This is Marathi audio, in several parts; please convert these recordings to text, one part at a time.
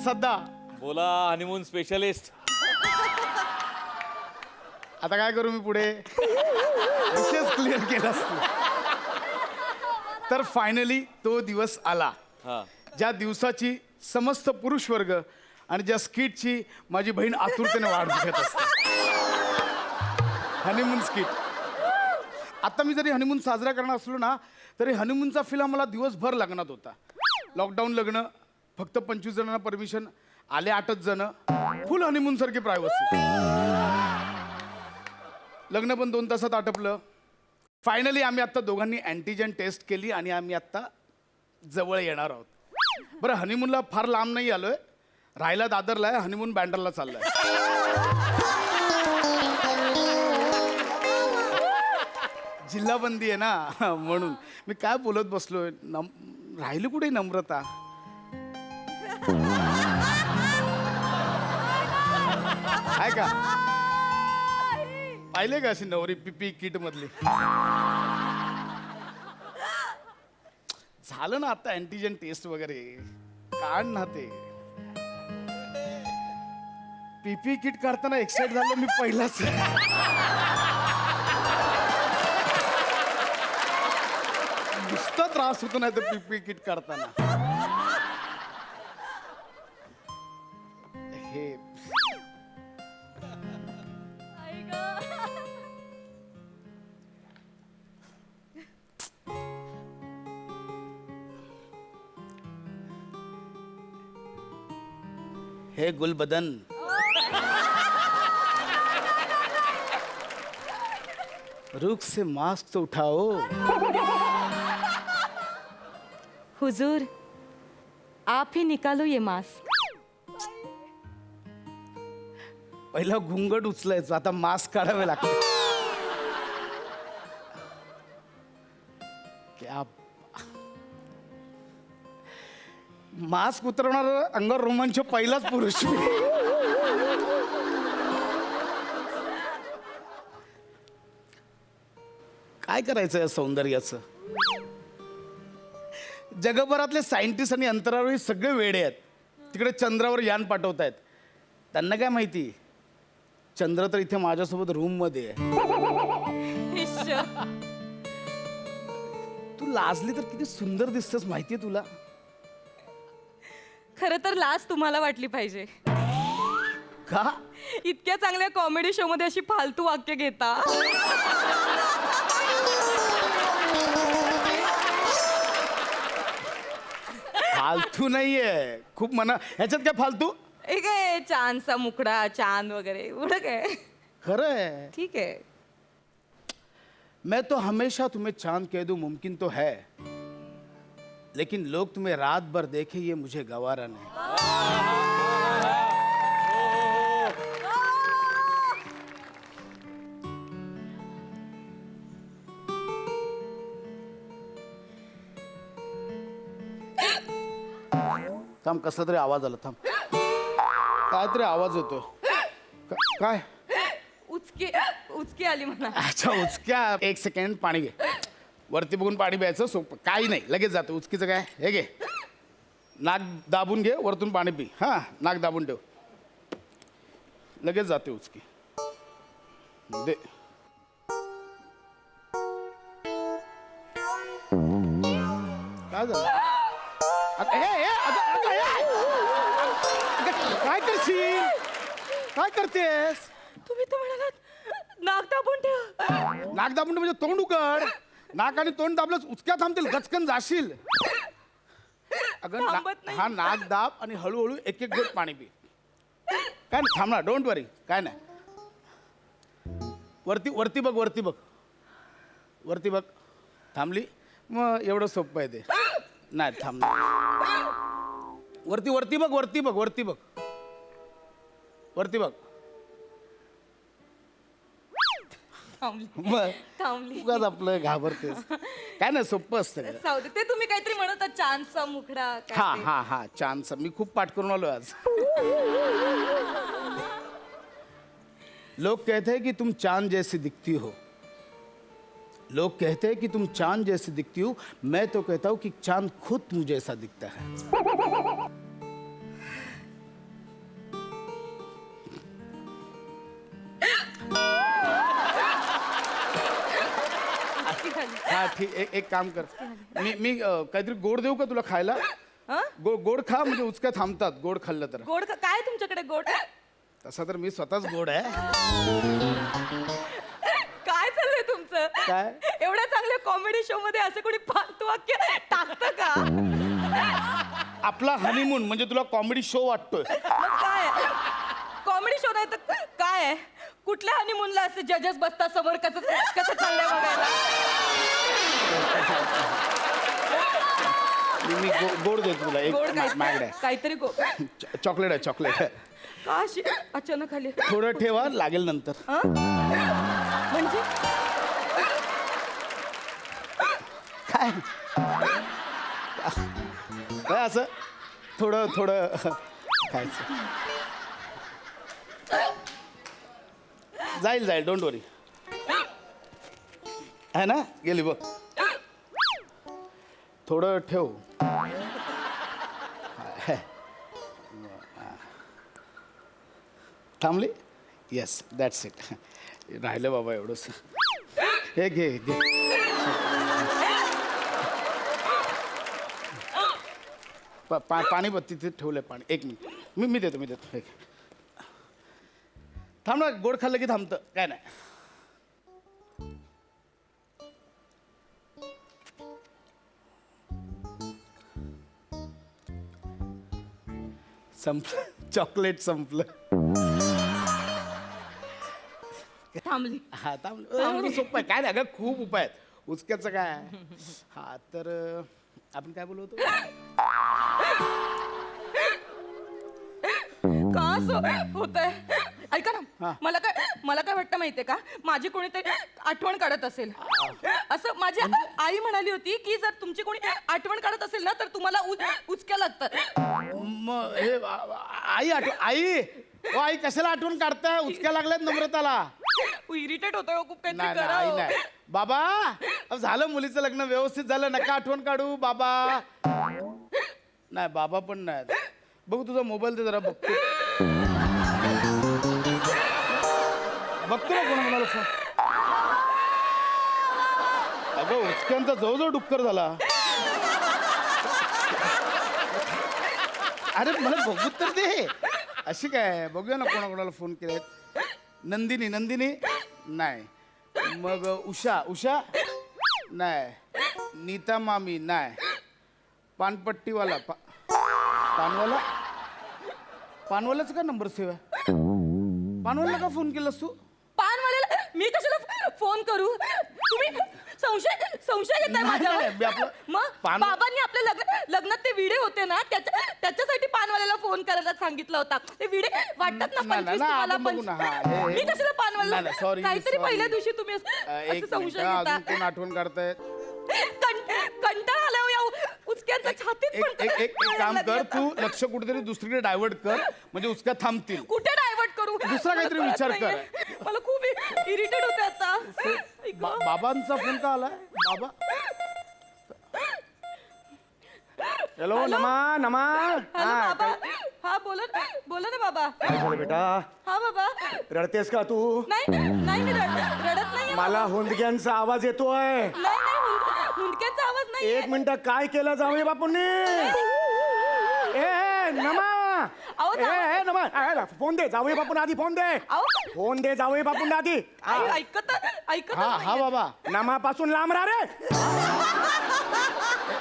सध्या बोला हनीमून स्पेशलिस्ट. आता काय करू मी पुढे विषयच क्लिअर केला असतो. तर फायनली तो दिवस आला हा. ज्या दिवसाची समस्त पुरुष वर्ग आणि ज्या स्किटची माझी बहीण आतुरतेने वाट बघत असते. Honeymoon skit. आता मी जरी हनीमून साजरा करणार असलो ना तरी हनीमूनचा फिल्म मला दिवसभर लग्नात होता. लॉकडाऊन लग्न, फक्त 25 जणांना परमिशन, आले 8च जण, फुल हनीमून सारखी प्रायव्हसी. लग्न पण 2 तासात आटपलं. फायनली आम्ही आत्ता दोघांनी अँटीजन टेस्ट केली आणि आम्ही आत्ता जवळ येणार आहोत. बरं, हनीमूनला फार लांब नाही आलोय, राहायला दादरला आहे, हनीमून बँडरला चाललाय. जिल्हाबंदी आहे ना म्हणून मी काय बोलत बसलोय. राहिली कुठे नम्रता? आहे का? पाहिले का अशी नवरी पीपी किट मधली? झालं ना आता अँटीजन टेस्ट वगैरे, काढ ना ते. पीपी किट काढताना एक्साइट झालो मी पहिलाच. नुसता त्रास होतो नाही तर पीपी किट काढताना. हे हे गुलबदन, रुख से मास्क तो उठाओ. हुजूर, आप ही निकालो ये मास्क. पहिला घुंगट उचलायचं, आता मास्क काढावे लागते. क्या मास्क उतरवणार अंगावर रोमांच पहिलाच पुरुष. काय करायचं या सौंदर्याचं? जगभरातले सायंटिस्ट आणि अंतराळवीर सगळे वेडे आहेत. तिकडे चंद्रावर यान पाठवतायत. त्यांना काय माहिती, चंद्र तर इथे माझ्यासोबत रूम मध्ये आहे. तू लाजली तर किती सुंदर दिसतेस माहितीये तुला? खरं तर लाज तुम्हाला वाटली पाहिजे. का? इतक्या चांगल्या कॉमेडी शो मध्ये अशी फालतू वाक्य घेता. फालतू नाहीये, खूप मना. ह्याच्यात काय फालतू? हे काय चांदचा मुखडा, चांद वगैरे एवढं काय? खरं आहे. ठीक है. मैं तो हमेशा तुम्हें चांद कह दूं मुमकिन तो है, लेकिन लोग तुम्हें रात भर देखे ये मुझे गवारा नहीं. थांब, कसला तरी आवाज आला. थांब, काय तरी आवाज येतो. काय? उचकी उचकी आली म्हणा. अच्छा, उचक्या. 1 सेकंड, पाणी घे. वरती बघून पाणी प्यायचं, सोपं. काही नाही, लगेच जातं. उचकीचं काय? हे घे, नाक दाबून घे, वरतून पाणी पी. हां, नाक दाबून ठेव, लगेच जाते उचकी. दे. काय झालं? काय करशील? काय करतेस? तुम्ही तर म्हणालात नाक दाबून ठेव. नाक दाबून म्हणजे तोंड उघड. नाक आणि तोंड दाबलंच उचक्या थांबतील, गचकन जाशील. अगं थांबत नाही. हा, नाक दाब आणि हळूहळू एक एक घोट पाणी पी. काय नाही, थांबणार, डोंट वरी, काय नाही. वरती वरती बघ, वरती बघ, वरती बघ. थांबली? मग एवढं सोपं आहे ते. नाही, थांब. वरती वरती बघ, वरती बघ, वरती बघ, वरती बघ. मग थांबली. उगाच आपलं घाबरतेस. काय नाही, सोपं असतं. सावधी ते तुम्ही काहीतरी म्हणत होता, चांदचा मुखडा काय हा ते? हा हा, चांदचा. मी खूप पाठ करून आलो आज. लोग कहते हैं कि तुम चांद जैसी दिखती हो. लोग कहते हैं कि तुम चांद जैसी दिखती हो. मैं तो कहता हूं कि चांद खुद मुझे ऐसा दिखता है. हा ठीक एक काम कर मी काहीतरी गोड देऊ का तुला खायला हं? गोड खा म्हणजे उचक्या थांबतात गोड खाल्लं तर गोड काय आहे तुमच्याकडे गोड तसा तर मी स्वतःच गोड आहे काय चाललंय तुमचं काय? एवढ्या चांगल्या कॉमेडी शो मध्ये असं कोणी फालतू वाक्य टाकतं का आपला हनीमून म्हणजे तुला कॉमेडी शो वाटतोय मग काय कॉमेडी शो नाही तर काय आहे कुठल्या हनीमूनला असे जजेस बसतात समोर कसं कसं चाललंय बघायला मी गोड देतो तुला एक गोड मॅगड आहे काहीतरी गोड चॉकलेट आहे चॉकलेट आहे का अशी अचानक आली थोडं ठेवा लागेल नंतर हं? म्हणजे काय काय असं थोडं थोडं खायचं जाईल डोंट वरी आहे ना गेली बघ थोडं ठेव थांबली येस दॅट्स इट राहिलं बाबा एवढंच हे घे घे पाणी बघ तिथे ठेवलंय पाणी एक मिनिट मी देतो एक थांब ना गोड खाल्लं की थांबतं काय नाही संपलं चॉकलेट संपलं थांबली हा थांबलं सोपं आहे काय नाही अगं खूप उपाय आहेत उचक्याचं काय हा तर आपण काय बोलवतो का असं होतंय ऐका ना मला काय वाटतं माहितीये का माझी कोणीतरी आठवण काढत असेल असं माझी आई म्हणाली होती की जर तुमची कोणी आठवण काढत असेल ना तर तुम्हाला उचक्या लागतात मग हे आई ओ आई कशाला आठवण काढताय उचक्या लागल्यात नम्रताला इरिटेट होतोय खूप काहीतरी नाही करा नाही हो. नाही बाबा अब झालं मुलीचं लग्न व्यवस्थित झालं नका आठवण काढू बाबा नाही बाबा पण नाही बघ तुझा मोबाईल दे जरा बघतो बघतो ना कोणाला फोन अगं उचक्यांचा जवळजवळ डुक्कर झाला अरे मला बघू तर दे अशी काय बघूया ना कोणाकोणाला फोन केले नंदिनी नाही मग उषा नाही नीता मामी नाही पानपट्टीवाला पानवाल्याचा का नंबर सेव आहे पानवाल्याला का फोन केलास तू पानवाल्याला मी कशाला फोन करू तुम्ही संशय घेताय नाही, मी माझ्यावर आपलं मग बाबांनी आपल्या लग्नात ते विडे होते ना त्याच्यासाठी पानवाल्याला फोन करायला सांगितलं होता ते विडे वाटतात ना नाही, 25 नाही, तुम्हाला आपण बघू ना, हा, हे, मी कशाला नाही, पानवाल्याला नाही, sorry, काहीतरी sorry. पहिल्या दिवशी तुम्ही एक असं संशय मिनिट, अजून घेता कोण आठवण काढतायत कंटाळा आला हो या उचक्यांचा छातीत पण एक काम कर तू लक्ष कुठेतरी दुसरीकडे डायव्हर्ट कर म्हणजे उचक्या थांबतील कुठे डायव्हर्ट करू दुसरा काहीतरी विचार कर. नाहीये. मला खूप इरिटेट होते आता ऐक. बाबांचा फोन का आलाय बाबा हॅलो नमा हॅलो बाबा हा बोला ना बाबा काय झालं बेटा हा बाबा रडतेस का तू नाही मी रडत नाही मला हुंदक्यांचा आवाज येतोय हुंदक्याचा आवाज नाही एक मिनिट काय केलं जावई बापूंनी ए नमा अहो, ए नमा फोन दे जावई बापूंना आधी फोन दे फोन दे जावई बापूंना आधी ऐकत हा बाबा नमापासून लांब राहा रे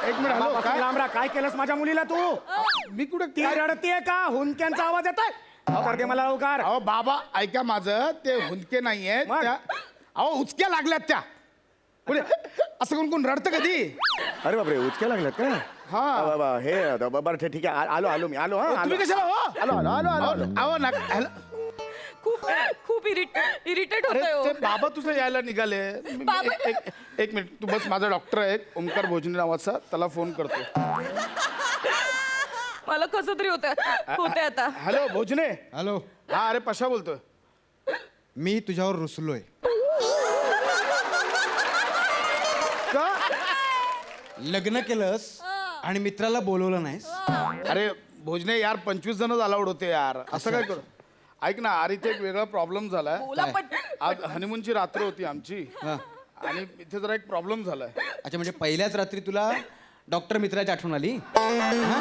एक मिनिट हॅलो नमापासून काय लांब राहा काय केलंस माझ्या मुलीला तू मी कुठे ती रडतीये का हुंदक्यांचा आवाज येतोय तर दे मला लवकर अहो बाबा ऐका माझं ते हुंदके नाहीये मग? त्या अहो उचक्या लागल्यात त्या पुढे असं कोण रडतं कधी अरे बापरे उचक्या लागल्यात का हा. बाबा हे बरं ठीक आहे आलो मी आलो हा तुम्ही कशाला हो आलो अहो ना हॅलो खूप इरिटेट अरे होतोय ते बाबा तुझं यायला निघाले बाबा- एक मिनिट तू बस माझा डॉक्टर आहे ओंकार भोजने नावाचा त्याला फोन करतो मला कसं तरी होते आता हॅलो भोजने हॅलो हा अरे पशा बोलतोय मी तुझ्यावर रुसलोय का लग्न केलंस आणि मित्राला बोलवलं नाहीस अरे भोजने यार 25 जण अलाउड होते यार असं काय करू ऐक ना अरे इथे एक वेगळा प्रॉब्लेम झालाय बोला पण आज हनीमूनची रात्र होती आमची आणि इथे जरा एक प्रॉब्लेम झालाय. अच्छा, म्हणजे पहिल्याच रात्री तुला डॉक्टर मित्राची आठवण आली हा?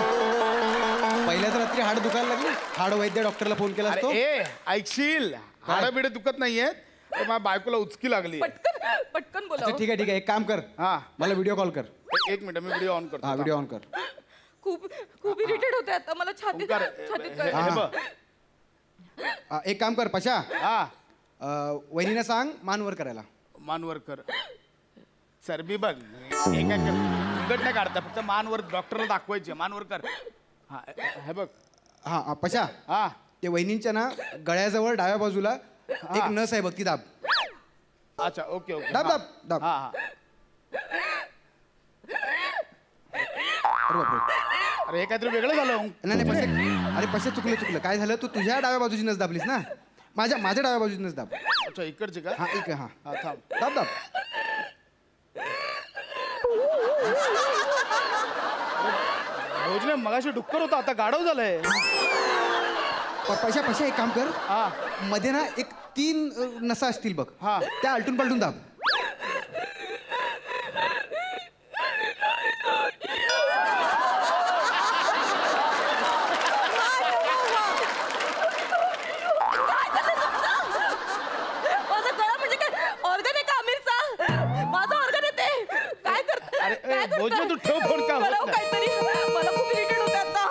पहिल्याच रात्री हाड दुखायला लागली, हाड वैद्य डॉक्टरला फोन केला अरे असतो. ए ऐकशील, हाडं बिडं दुखत नाहीयेत, तर माझ्या बायकोला उचकी लागली. पटकन पटकन अच्छा बोला. ठीक आहे, एक काम कर, हा. मला व्हिडिओ कॉल कर. एक मिनिट, मी व्हिडिओ ऑन करतो. हा, व्हिडिओ ऑन कर. खूप खूप इरिटेट होते आता मला छातीत ओंकार, छातीत हे कळ- बघ. एक काम कर पशा, हा, वहिनीला सांग मानवर करायला. मानवरकर चरबी बघ, हे काय उंगट नाही काढता, फक्त मानवर डॉक्टरला दाखवायचे. मानवरकर, हा हे बघ. हा पशा, हा ते वहिनींच्या ना गळ्याजवळ डाव्या बाजूला एक नस आहे बघ, ती दाब. अच्छा, ओके ओके. दाब हा. दाब दाब. हा हा. अरे बापरे. अरे हे काहीतरी वेगळं झालं. नाही पशा, अरे पशा चुकलं. काय झालं, तू तुझ्या डाव्या बाजूची नस दाबलीस ना, माझ्या डाव्या बाजूची नस दाब. अच्छा, इकडचे का? हा एक हा हा थांब. दाब दाब. भोजने मगाशी डुक्कर होता, आता गाढव झालंय. पशा एक काम कर, हा मध्ये ना एक 3 नसा असतील बघ, हा. त्या आलटून पलटून दाब. माझा गळा म्हणजे काय ऑर्गन आहे का आमिरचा? माझा ऑर्गन आहे ते. काय करत अरे, काय करताय? भोजने तू ठेव फोन का? करावं काहीतरी. मला खूप इरिटेट होते आता.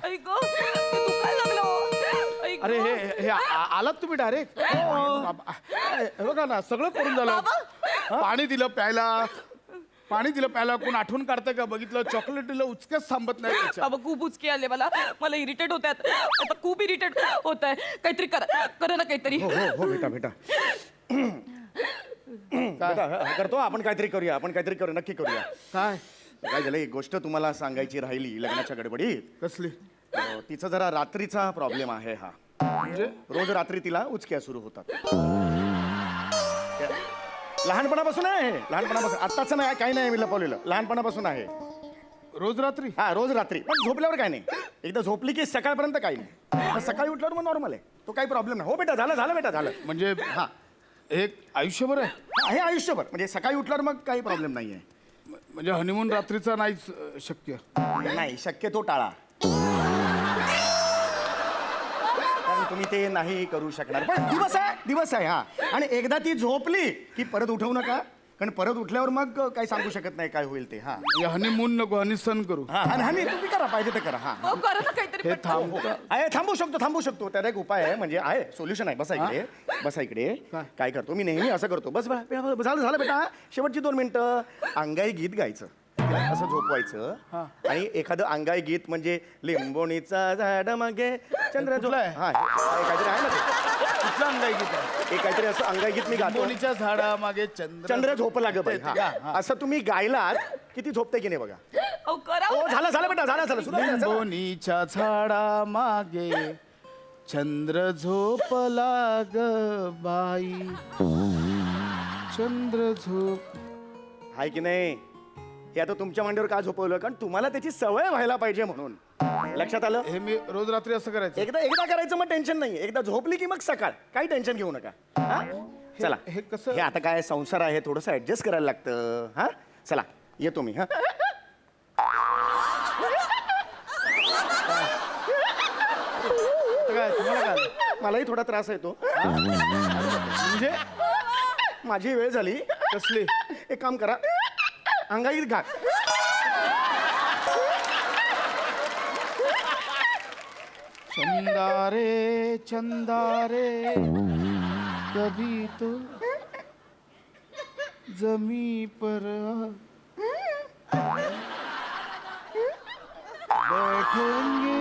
ऐक गं, ते दुखायला लागलं हो. ऐक अरे गं. हे आलात तुम्ही डायरेक्ट? बघा ना, सगळं करून झालं. बाबा. पाणी दिलं प्यायला, कोण आठवण काढतं का? बघितलं, चॉकलेट दिलं, उचकच थांबत नाही त्याच्या. बाबा खूप उचके आले मला इरिटेट होत आहेत आता खूप इरिटेट होत आहे. काहीतरी करा ना काहीतरी. हो हो हो बेटा बेटा बेटा, करतो आपण काहीतरी करूया, नक्की करूया. काय काय झालं, एक गोष्ट तुम्हाला सांगायची राहिली लग्नाच्या गडबडीत. कसली? तिचा जरा रात्रीचा प्रॉब्लेम आहे हा. म्हणजे रोज रात्री तिला उचक्या सुरू होतात. लहानपणापासून आहे, लहानपणापासून, आत्ताच नाही, काही नाही मी लपवलेलं, लहानपणापासून आहे. रोज रात्री? हा रोज रात्री, पण झोपल्यावर काय नाही. एकदा झोपली की सकाळपर्यंत काही नाही, मग सकाळी उठल्यावर मग नॉर्मल आहे, तो काही प्रॉब्लेम नाही. हो बेटा, झालं बेटा, झालं. म्हणजे हा एक आयुष्यभर आहे? हा, हे आयुष्यभर, म्हणजे सकाळी उठल्यावर मग काही प्रॉब्लेम नाही आहे. म्हणजे हनीमून रात्रीचा नाहीच शक्य? नाही, शक्यतो टाळा, कारण तुम्ही ते नाही करू शकणार. पण दिवस आहे हा. आणि एकदा ती झोपली की परत उठवू नका, कारण परत उठल्यावर मग काही सांगू शकत नाही काय होईल ते. हा म्हणजे हनीमून नको, हनीसन करू. हा आणि तुम्ही करा, पाहिजे ते करा. हा हो करा ना काहीतरी हे पटकन. थांब. थांबू शकतो त्याला एक उपाय आहे, म्हणजे आहे, सोल्युशन आहे. बसा इकडे. काय करतो मी नेहमी असं करतो, बस झालं बेटा, शेवटची 2 मिनिटं अंगाई गीत गायचं, असं झोपवायचं. आणि एखादं अंगाई गीत म्हणजे लिंबोणीचा झाड मागे चंद्र कुठलं आहे? हा काहीतरी आहे ना ते. कुठलं अंगाई गीत आहे? एक काहीतरी असं अंगाई गीत मी गातो. लिंबोणीच्या झाडामागे चंद्र झोपला ग बाई. हा, हा. असं तुम्ही गायलात किती झोपते की नाही बघा. हो करा. हो झालं बेटा, झालं सुरू करा, चला. लिंबोणीच्या झाडा मागे चंद्र झोपला ग बाई, चंद्र झोप. हाय की नाही. हे आता तुमच्या मांडीवर का झोपवलं, कारण तुम्हाला त्याची सवय व्हायला पाहिजे म्हणून. लक्षात आलं. हे मी रोज रात्री असं करायचं? एकदा करायचं, मग टेन्शन नाही. एकदा झोपली की मग सकाळ, काही टेन्शन घेऊ नका. हा? चला, हे कसं? हे आता काय संसार आहे, थोडंसं ऍडजस्ट करायला लागतं. हा चला, येतो मी. हा काय तुम्हाला काय? मलाही थोडा त्रास आहे तो. म्हणजे माझी वेळ झाली. कसली? एक काम करा, अंगाईत घाल. चंदा रे कभी तो जमी पर बैठेंगे.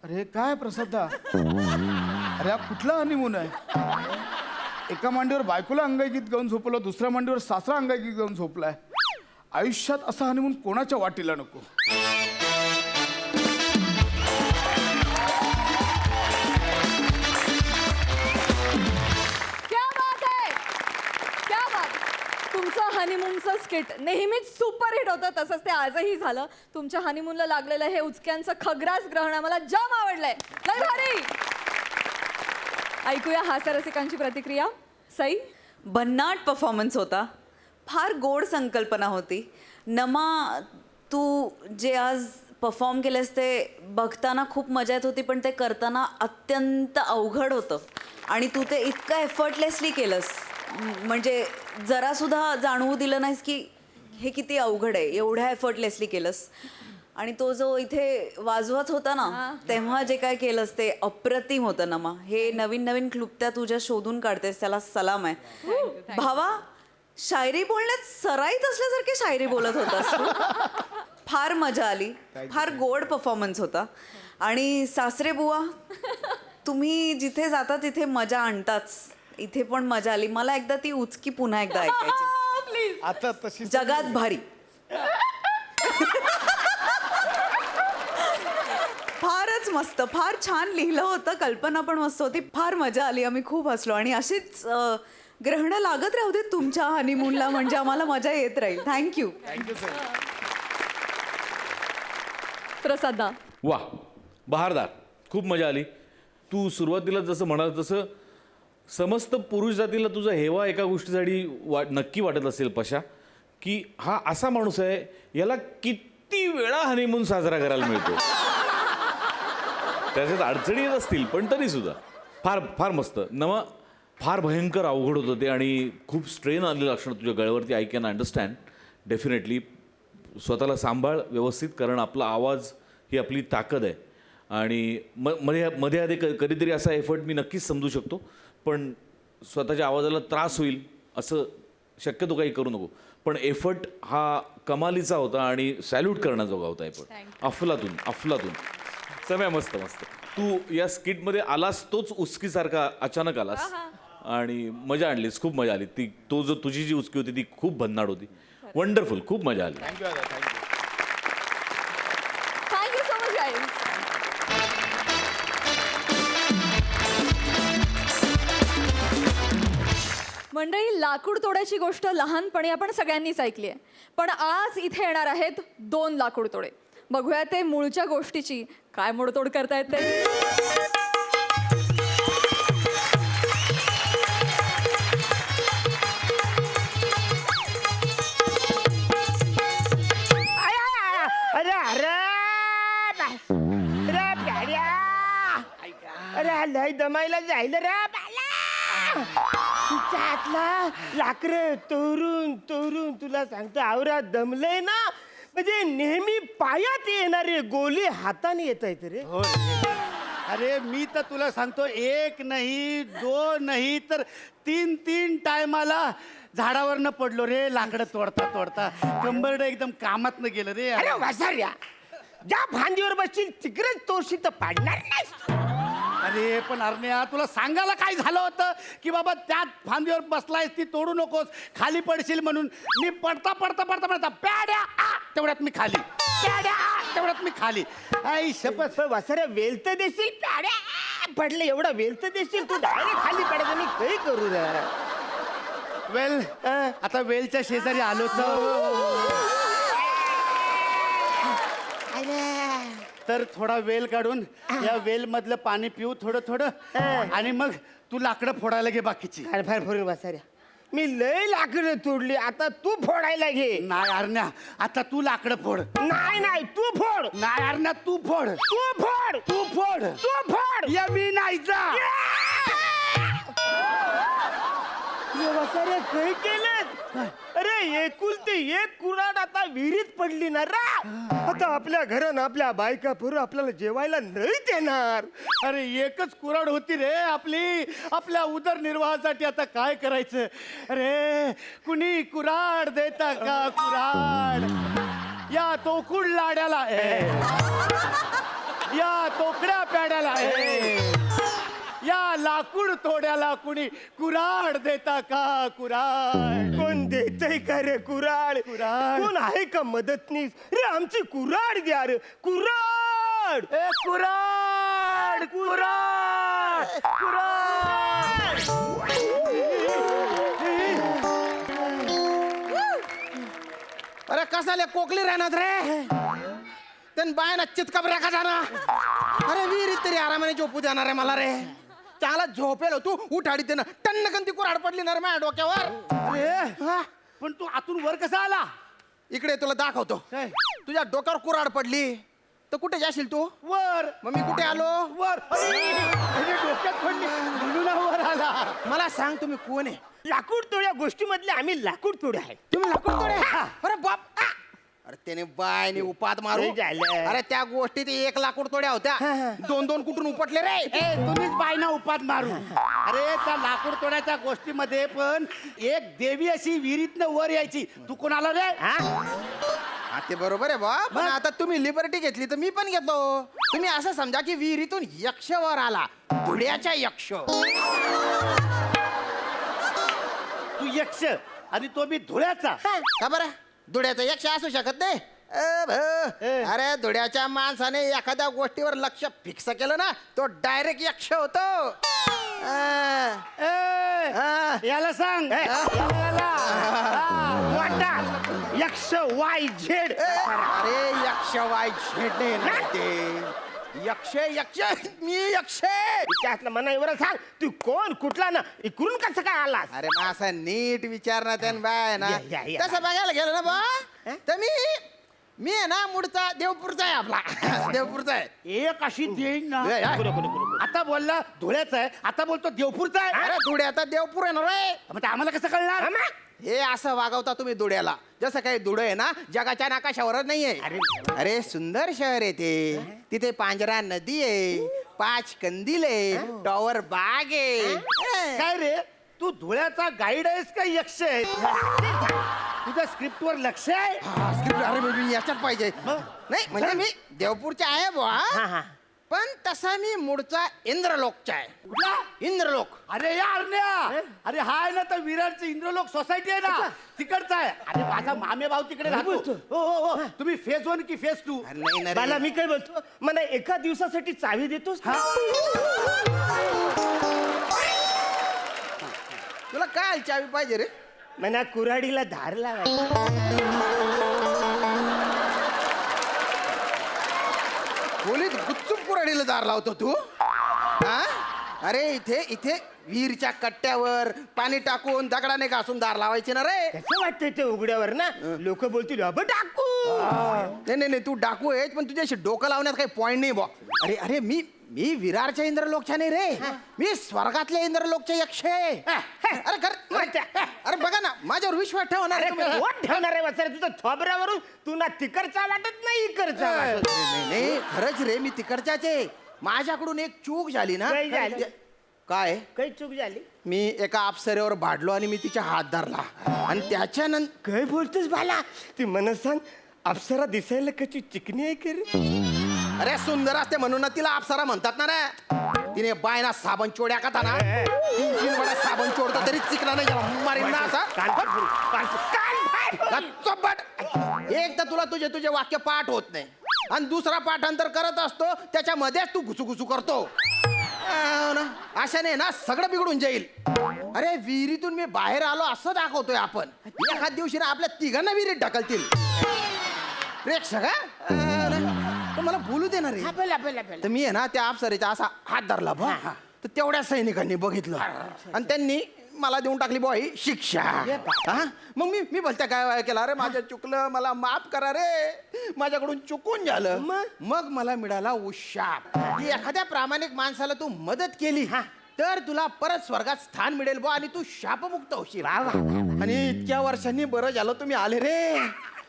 अरे काय प्रसादा, अरे हा कुठला हनीमून आहे? एका मांडीवर बायकोला अंगाई गीत गाऊन झोपलं, दुसऱ्या मांडीवर सासरा अंगाई गीत गाऊन झोपलाय. आयुष्यात असा हनीमून कोणाच्या वाटीला नको. तुमचं हनीमूनचं स्किट नेहमीच सुपर हिट होतं, तसंच ते आजही झालं. तुमच्या हनीमूनला लागलेलं हे उचक्यांचं खग्रास ग्रहण मला जाम आवडलंय. लय भारी. ऐकूया हास्यरसिकांची प्रतिक्रिया. सई भन्नाट परफॉर्मन्स होता. फार गोड संकल्पना होती. नमा, तू जे आज परफॉर्म केलेस ते बघताना खूप मजा येत होती, पण ते करताना अत्यंत अवघड होतं आणि तू ते इतकं एफर्टलेसली केलंस. म्हणजे जरासुद्धा जाणवू दिलं नाहीस की हे किती अवघड आहे. एवढ्या एफर्टलेसली केलंस. आणि तो जो इथे वाजवत होता ना, तेव्हा जे काय केलंस ते अप्रतिम होतं नमा. हे नवीन नवीन क्लुप्त्या तुझ्या शोधून काढतेस, त्याला सलाम आहे. भावा, शायरी बोलण्यात सराईत असल्यासारखी शायरी बोलत होतास तू. फार मजा आली. फार गोड परफॉर्मन्स होता. आणि सासरे बुवा, तुम्ही जिथे जाता तिथे मजा आणताच. इथे पण मजा आली. मला एकदा ती उचकी पुन्हा एकदा ऐकायची. आता तशी जगात भारी. फारच मस्त. फार छान लिहिलं होतं. कल्पना पण मस्त होती. फार मजा आली. आम्ही खूप हसलो आणि अशीच ग्रहणं लागत राहू देत तुमच्या हनीमूनला, म्हणजे आम्हाला मजा येत राहील. थँक्यू. प्रसादा. वा, बहारदार. खूप मजा आली. तू सुरुवातीला जसं म्हणाल तसं समस्त पुरुष जातीला तुझा हेवा एका गोष्टीसाठी नक्की वाटत असेल पशा, की हा असा माणूस आहे, याला किती वेळा हनीमून साजरा करायला मिळतो. त्याच्यात अडचणी येत असतील पण तरी सुद्धा फार फार मस्त. नमा, फार भयंकर अवघड होतं ते आणि खूप स्ट्रेन आलेलं असणं तुझ्या गळ्यावरती. I can understand. डेफिनेटली स्वतःला सांभाळ, व्यवस्थित, कारण आपला आवाज ही आपली ताकद आहे. आणि मध्ये आधी कधीतरी असा एफर्ट मी नक्कीच समजू शकतो, पण स्वतःच्या आवाजाला त्रास होईल असं शक्यतो काही करू नको. पण एफर्ट हा कमालीचा होता आणि सॅल्यूट करण्याजोगा होता एफर्ट. अफलातून अफलातून. समय मस्त मस्त. तू या स्किटमध्ये आलास तोच उचकीसारखा अचानक आलास आणि मजा आणलीस. खूप मजा आली. तुझी जी उचकी होती ती खूप भन्नाट होती. वंडरफुल. खूप मजा आली. थँक्यू दादा, thank you. Thank you so much guys. मंडळी, लाकूड तोड्याची गोष्ट लहानपणी आपण सगळ्यांनीच ऐकली आहे, पण आज इथे येणार आहेत 2 लाकूड तोडे. बघूया ते मूळच्या गोष्टीची काय मोडतोड करतायत ते. अरे अरे अरे प्याड्या, अरे लय दमायला जाईल रे बाला. तुझ्या हातला लाकडं तोरून तोरून तुला सांगतो आवरा दमलंय ना. म्हणजे नेहमी पायात येणारे गोली हाताने येत आहेत रे. हो रे. अरे मी तर तुला सांगतो, 1 नाही 2 नाही तर 3 टायमाला झाडावरनं पडलो रे. लाकडं तोडता तोडता कंबरडं एकदम कामात न गेलं रे. अरे वसाऱ्या, ज्या फांदीवर बसशील तिकडेच तोडशी तर पाडणार नाही. अरे पण अरण्या, तुला सांगायला काय झालं होतं की बाबा त्यात फांदीवर बसलायस ती तोडू नकोस, खाली पडशील म्हणून. मी पडता पडता पडता पडता प्याड्या तेवढ्यात मी खाली, प्याड्या तेवढ्यात मी खाली. आई शपथ. वसाऱ्या वेल तर देशील, प्याड्या पडले एवढा वेल तर देशील. तू डायरेक्ट खाली पडायचं मी काही करू रे. वेल, आता वेलच्या शेजारी आलोच तर थोडा वेल काढून या वेल मधलं पाणी पिऊ थोडं थोडं, आणि मग तू लाकडं फोडायला घे बाकीची. फार फार फोडून वसाऱ्या, मी लय लाकडं तोडली, आता तू फोडायला घे. नाही अरण्या, आता तू लाकडं फोड. नाही नाही तू फोड. नाही अरण्या, तू फोड. तू फोड. तू फोड. तू फोड. या मी नाही जा. वसाऱ्या काय केलं? अरे एकुलती एक कुऱ्हाड आता विहिरीत पडली ना रा. आता आपल्या घरानं आपल्या बायका पोरं आपल्याला जेवायला नाही देणार. अरे एकच कुऱ्हाड होती रे आपली, आपल्या उदरनिर्वाहासाठी. आता काय करायचं? अरे कुणी कुऱ्हाड देता का? कुऱ्हाड या तोकुड लाड्याला, या तोकड्या प्याड्याला, या लाकूड तोड्याला कुणी कुऱ्हाड देता का? कुऱ्हाड कोण देतय का रे कुऱ्हाड? कुऱ्हाड. कोण आहे का मदतनीस? रे आमची कुऱ्हाड द्या रे. कुऱ्हाड. ए कुऱ्हाड, कुऱ्हाड, कुऱ्हाड. अरे कसाले कोकली राहणार रे. त्यान बायना चितका ब्रेका जाणार. अरे विहिरीत तरी आरामाने झोपू देणार आहे मला रे. चांगला झोपेल तू उठाडी ते ना टन्नकन ती कुऱ्हाड पडली ना रे माझ्या डोक्यावर. अरे पण तू आतून वर कसा आला? इकडे तुला दाखवतो. तुझ्या डोक्यावर कुऱ्हाड पडली तर कुठे जाशील तू? वर. मग मी कुठे आलो? वर. अरे डोक्यात पडली म्हणून हा वर आला. मला सांग तुम्ही कोण आहे? लाकूड तोड्या गोष्टीमधले आम्ही लाकूड तोडे आहे. तुम्ही लाकूड तोडे? अरे बाप अरे त्याने बायने उपात मारू. ते झालं. अरे त्या गोष्टीत 1 लाकूड तोड्या होत्या. 2 कुठून उपटले रे? ए तुम्हीच बायना उपात मारू. अरे त्या लाकूड तोड्याच्या गोष्टीमध्ये पण एक देवी अशी विहिरीतनं वर यायची. तू कोणाला रे? हा ते बरोबर आहे बा पण आता तुम्ही लिबर्टी घेतली तर मी पण घेतो. तुम्ही असं समजा की विहिरीतून यक्ष वर आला. धुड्याच्या यक्ष. तू यक्ष आणि तो मी धुळ्याचा. का बरं धुड्याचा यक्ष असू शकत नाही? अरे धुड्याच्या माणसाने एखाद्या गोष्टीवर लक्ष फिक्स केलं ना तो डायरेक्ट यक्ष होतो. याला सांग. वाटा यक्ष वाय झेड. अरे यक्ष वाय झेडे नाही ते. यक्ष यक्ष मी यक्ष. त्यातलं मना एवढं सांग तू कोण कुठला ना इकडून कसं काय आलास? अरे मग असं नीट विचारणार त्यान बाय ना या. तसं बघायला गेलं ना बा तर मी आहे ना मुडचा देवपूरचा आहे आपला. देवपूरचा आहे. एक अशी देईन ना. ए, ए. आता बोलला धुळ्याचा आहे आता बोलतो देवपूरचा आहे. अरे धुड्याचा देवपूर आहे ना रे. मग ते आम्हाला कसं कळणार? हे असं वागवता तुम्ही धुड्याला जसं काही धुडं आहे ना जगाच्या नाकाशावरच नाहीये. अरे सुंदर शहर आहे ते. तिथे पांजरा नदी आहे 5 कंदील आहे टॉवर बाग आहे. काय रे तू धुळ्याचा गाईड आहेस का यक्ष आहे? तुझ्या स्क्रिप्टवर लक्ष आहे? स्क्रिप्ट अरे मी याच्यात पाहिजे नाही म्हणजे मी देवपूरचा आहे बुवा पण तसा मी मूळचा इंद्रलोकचा आहे. कुठला? इंद्रलोक. अरे यार न्या. अरे हा आहे ना तर विरारची इंद्रलोक सोसायटी आहे ना तिकडचा आहे. अरे माझा मामे भाऊ तिकडे राहतो. हो हो हो तुम्ही फेज 1 की फेज 2? अरे नाही ना रे. बाला मी काय बोलतो मला एका दिवसासाठी चावी देतोस? तुला काय चावी पाहिजे रे? म्हणा कुऱ्हाडीला धार लावायची. खोलीत गुच्चूप कुऱ्हाडीला दार लावतो तू हा? अरे इथे इथे विहीरच्या कट्ट्यावर पाणी टाकून दगडाने घासून दार लावायचे ना रे. कसं वाटतंय ते उघड्यावर ना लोक बोलतील अबे टाकू. नाही नाही नाही तू डाकू आहेस पण तुझ्याशी डोकं लावण्यात काही पॉइंट नाही बा. अरे अरे मी विरारच्या इंद्रलोकच्या नाही रे. मी स्वर्गातल्या इंद्रलोकच्या यक्ष आहे. अरे अरे बघा ना माझ्यावर विश्वास ठेवा ना रे अरे तुम्ही. कोण ठेवणार आहे वसरे तुझं थोबऱ्यावरून तू ना तिकडचा वाटत नाही इकडचा वाटत. नाही नाही खरंच रे मी तिकडच्याच आहे. माझ्याकडून एक चूक झाली ना. काय झाली? काय काही चूक झाली? मी एका अप्सरेवर भाडलो आणि मी तिचा हात धरला आणि त्याच्यानंतर काय बोलतोस बाला? ती मला सांग अप्सरा दिसायला कशी चिकनी आहे का रे? अरे सुंदर असते म्हणून ना तिला अप्सरा म्हणतात ना रे. तिने बायना साबण चोड्या का ना 3 वेळा साबण चोडतो तरी चिकना नाही गेला मारीन ना असा. चोपट. एक तर तुला तुझे वाक्य पाठ होत नाही आणि दुसरा पाठांतर करत असतो त्याच्यामध्येच तू घुसू करतो. अशाने ना सगळं बिघडून जाईल. अरे विहिरीतून मी बाहेर आलो असं दाखवतोय आपण. एखाद दिवशी ना आपल्या तिघांना विहिरीत ढकलतील. प्रेक्षक तर मला बोलू दे ना रे. तर मी आहे ना त्या अप्सरेचा असा हात धरला बा तर तेवढ्या सैनिकांनी बघितलं आणि त्यांनी मला देऊन टाकली बॉई शिक्षा. हा मग मी बोलत्या काय केलं अरे माझं चुकलं मला माफ करा रे माझ्याकडून चुकून झालं. मग मला मिळाला उशाप की एखाद्या प्रामाणिक माणसाला तू मदत केली तर तुला परत स्वर्गात स्थान मिळेल बा आणि तू शापमुक्त होशील. आणि इतक्या वर्षांनी बरं झालं तुम्ही आले रे.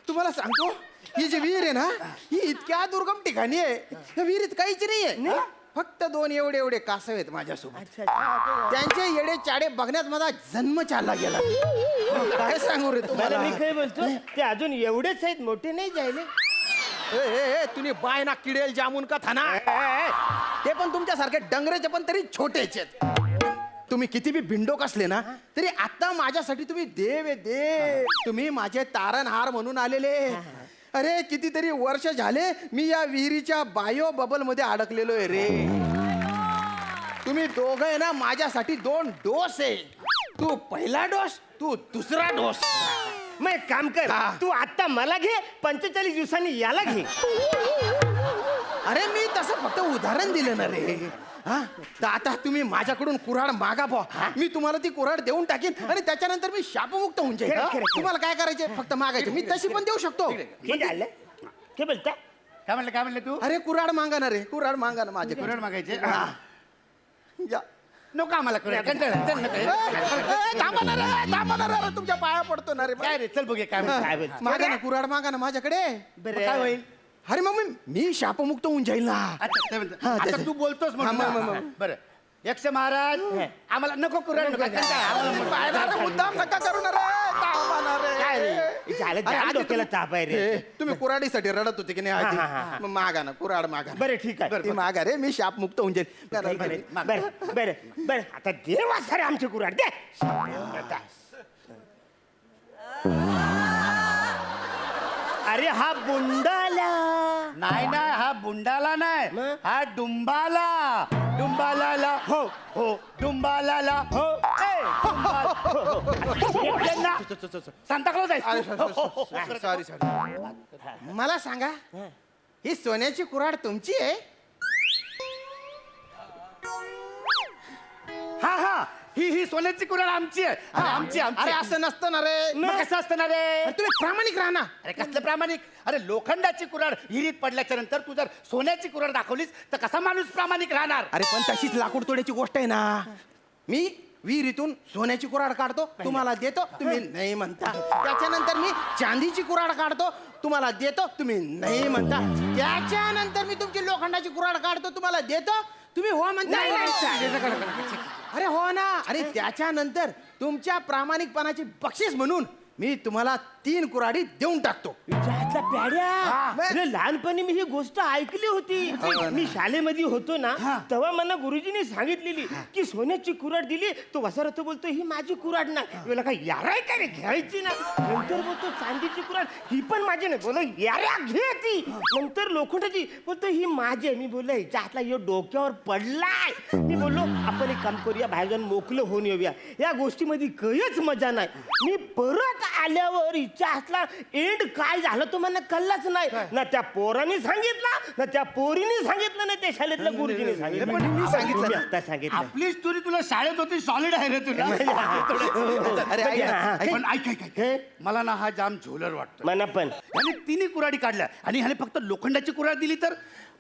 तुम्हाला सांगतो ही जी विहीर आहे ना ही इतक्या दुर्गम ठिकाणी आहे. या विहिरीत काहीच नाहीये फक्त 2 एवढे कासव आहेत माझ्यासोबत. त्यांचे येडे चाडे बघण्यात माझा जन्म चालला गेला. काय सांगू रे तुम्हाला? मी काय बोलतो ते अजून एवढेच आहेत मोठे नाही जायले. तुम्ही बाय ना किडेल जामून का थाना ते पण तुमच्यासारखे डंगरेचे पण तरी छोटेच आहेत. तुम्ही किती बी भिंडोक असले ना तरी आता माझ्यासाठी तुम्ही देव आहे देव. तुम्ही माझे तारणहार म्हणून आलेले. अरे कितीतरी वर्ष झाले मी या विहिरीच्या बायो बबल मध्ये अडकलेलो आहे रे. तुम्ही दोघं आहे ना माझ्यासाठी 2 डोस आहे. तू पहिला डोस तू दुसरा डोस. मग एक काम कर तू आता मला घे 45 दिवसांनी याला घे. अरे मी तसं फक्त उदाहरण दिलं ना रे हा तर आता तुम्ही माझ्याकडून कुऱ्हाड मागा बा मी तुम्हाला ती कुऱ्हाड देऊन टाकीन आणि त्याच्यानंतर मी शापमुक्त होऊन जाईल खरं, हा? खरं, खरं. तुम्हाला काय करायचे फक्त मागायचे मी तशी पण देऊ शकतो हे झालं काय बोलता काय म्हणलं तू अरे कुऱ्हाड मागा ना रे कुऱ्हाड मागा ना माझ्याकडे कुऱ्हाड मागायचे या. नको आम्हाला कुऱ्हाड कंटाळा. चल नको. थांबा ना रे, थांबा ना रे, तुमच्या पाया पडतो ना रे काय रे चल बघूया काय म्हणतो. काय बोलता मागा ना कुऱ्हाड मागा ना माझ्याकडे बरं काय होईल अरे मग मी शापमुक्त होऊन जाईल ना अच्छा ते म्हणतो. हा, आता त्याच्या- तू बोलतोस म्हणून हा, मग, ना. बरं यक्ष महाराज आम्हाला नको कुऱ्हाड नको कंटाळा. आम्हाला पायाला रे, मुद्दाम नका करू ना रे थांबा ना रे. काय रे हे झालं अरे, जाम आधी डोक्याला ताप आहे रे ए, तुम्ही कुऱ्हाडीसाठी रडत होते की नाही हा, हा, आधी? मग मागा ना कुऱ्हाड मागा ना. बरं ठीक आहे ती मागा रे मी शापमुक्त होऊन जाईल बरं बरं बरं बरं आता देवा सर आमची कुऱ्हाड दे आता. अरे हा बुंडाला नाही नाही हा बुंडाला नाही मग? हा डुंबाला डुंबाला हो हो डुंबाला हो सांताक्लॉज आहे सॉरी सॉरी मला सांगा ही सोन्याची कुऱ्हाड तुमची आहे हा हा ही सोन्याची कुऱ्हाड आमची आहे हा आमची आमची अरे असं नसतं ना रे मग कसं असतं रे अरे तुम्ही प्रामाणिक राहा ना अरे कसलं प्रामाणिक अरे लोखंडाची कुऱ्हाड हिरीत पडल्याच्या नंतर तू जर सोन्याची कुऱ्हाड दाखवलीस तर कसा माणूस प्रामाणिक राहणार अरे पण तशीच लाकूड तोड्याची गोष्ट आहे ना मी विहिरीतून सोन्याची कुऱ्हाड काढतो तुम्हाला देतो तुम्ही नाही म्हणता त्याच्यानंतर मी चांदीची कुऱ्हाड काढतो तुम्हाला देतो तुम्ही नाही म्हणता त्याच्यानंतर मी तुमची लोखंडाची कुऱ्हाड काढतो तुम्हाला देतो तुम्ही हो म्हणता अरे हो ना अरे त्याच्यानंतर तुमच्या प्रामाणिकपणाची बक्षीस म्हणून मी तुम्हाला 3 कुऱ्हाडी देऊन टाकतो विचारातला प्याड्या हा. अरे लहानपणी मी ही गोष्ट ऐकली होती मी शाळेमध्ये होतो ना तेव्हा मला गुरुजींनी सांगितलेली की सोन्याची कुऱ्हाड दिली तो वसरत बोलतो ही माझी कुऱ्हाड नाही बोला काय याराय काय रे घ्यायची ना नंतर बोलतो चांदीची कुऱ्हाड ही पण माझी नाही बोला याऱ्या घे ती नंतर लोखंडाची बोलतो ही माझी आहे मी बोललो हिच्या हातला यो डोक्यावर पडलाय मी बोललो आपण एक काम करूया बाहेर जाऊन मोकळं होऊन येऊया या गोष्टीमध्ये काहीच मजा नाही मी परत आल्यावर हिच्या हातला एंड काय झालं तो मला कळलाच नाही ना त्या पोरांनी सांगितलं ना त्या पोरीने सांगितलं ना त्या शाळेतल्या गुरुजीने सांगितलं पण मी सांगितलं मी ना. आता सांगितलं आपली स्टोरी तुला शाळेत होती सॉलिड आहे रे तुला अरे ऐक ना, ऐक. पण ऐक मला ना हा जाम झोलर वाटतो मना पण ह्याने 3 कुऱ्हाडी काढल्या आणि ह्याने फक्त लोखंडाची कुऱ्हाड दिली तर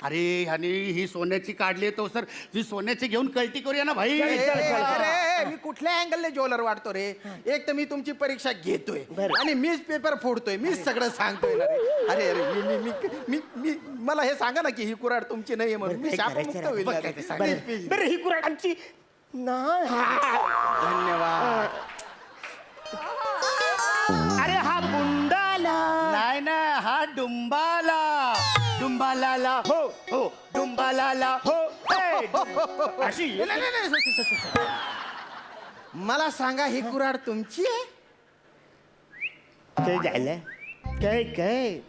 अरे ह्याने ही सोन्याची काढली तो सर ही सोन्याची घेऊन कल्टी करूया ना भाई अरे मी कुठल्या अँगलने ज्वेलर वाटतो रे एक तर मी तुमची परीक्षा घेतोय आणि मीच पेपर फोडतोय मीच सगळं सांगतोय ना रे अरे अरे मी मी मी मी मला हे सांगा ना की ही कुऱ्हाड तुमची नाहीये म्हणून मी शापमुक्त होईल ना रे. Please, please. बरं ही कुऱ्हाड आमची नाही धन्यवाद अरे हा बुंडाला नाही ना हा डुंबाला डुंबाला हो हो डुंबाला हो ए, अशी नाही, नाही, नाही. मला सांगा ही कुऱ्हाड तुमची आहे काय झालं काय काय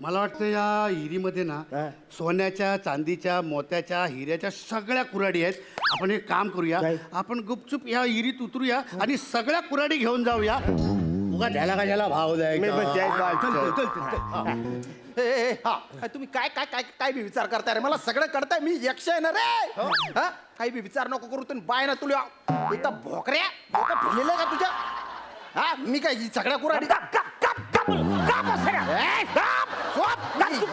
मला वाटतं या हिरीमध्ये ना हा. सोन्याच्या चांदीच्या मोत्याच्या हिऱ्याच्या सगळ्या कुऱ्हाडी आहेत आपण एक काम करूया काय? आपण गुपचूप या हिरीत उतरूया आणि सगळ्या कुऱ्हाडी घेऊन जाऊया उगा त्याला का त्याला भाव मी पण त्याच द्यायचा भाव- चल, चल, चल, चल. हा. हा तुम्ही काय काय काय काय बी विचार करताय रे मला सगळं कळताय मी यक्ष आहे ना रे हा काही बी विचार नको करू तुम्ही बाय ना तुला इथं भोकऱ्या भोका फिरलेलं का तुझ्या हा मी काय ही सगळ्या कुऱ्हाडी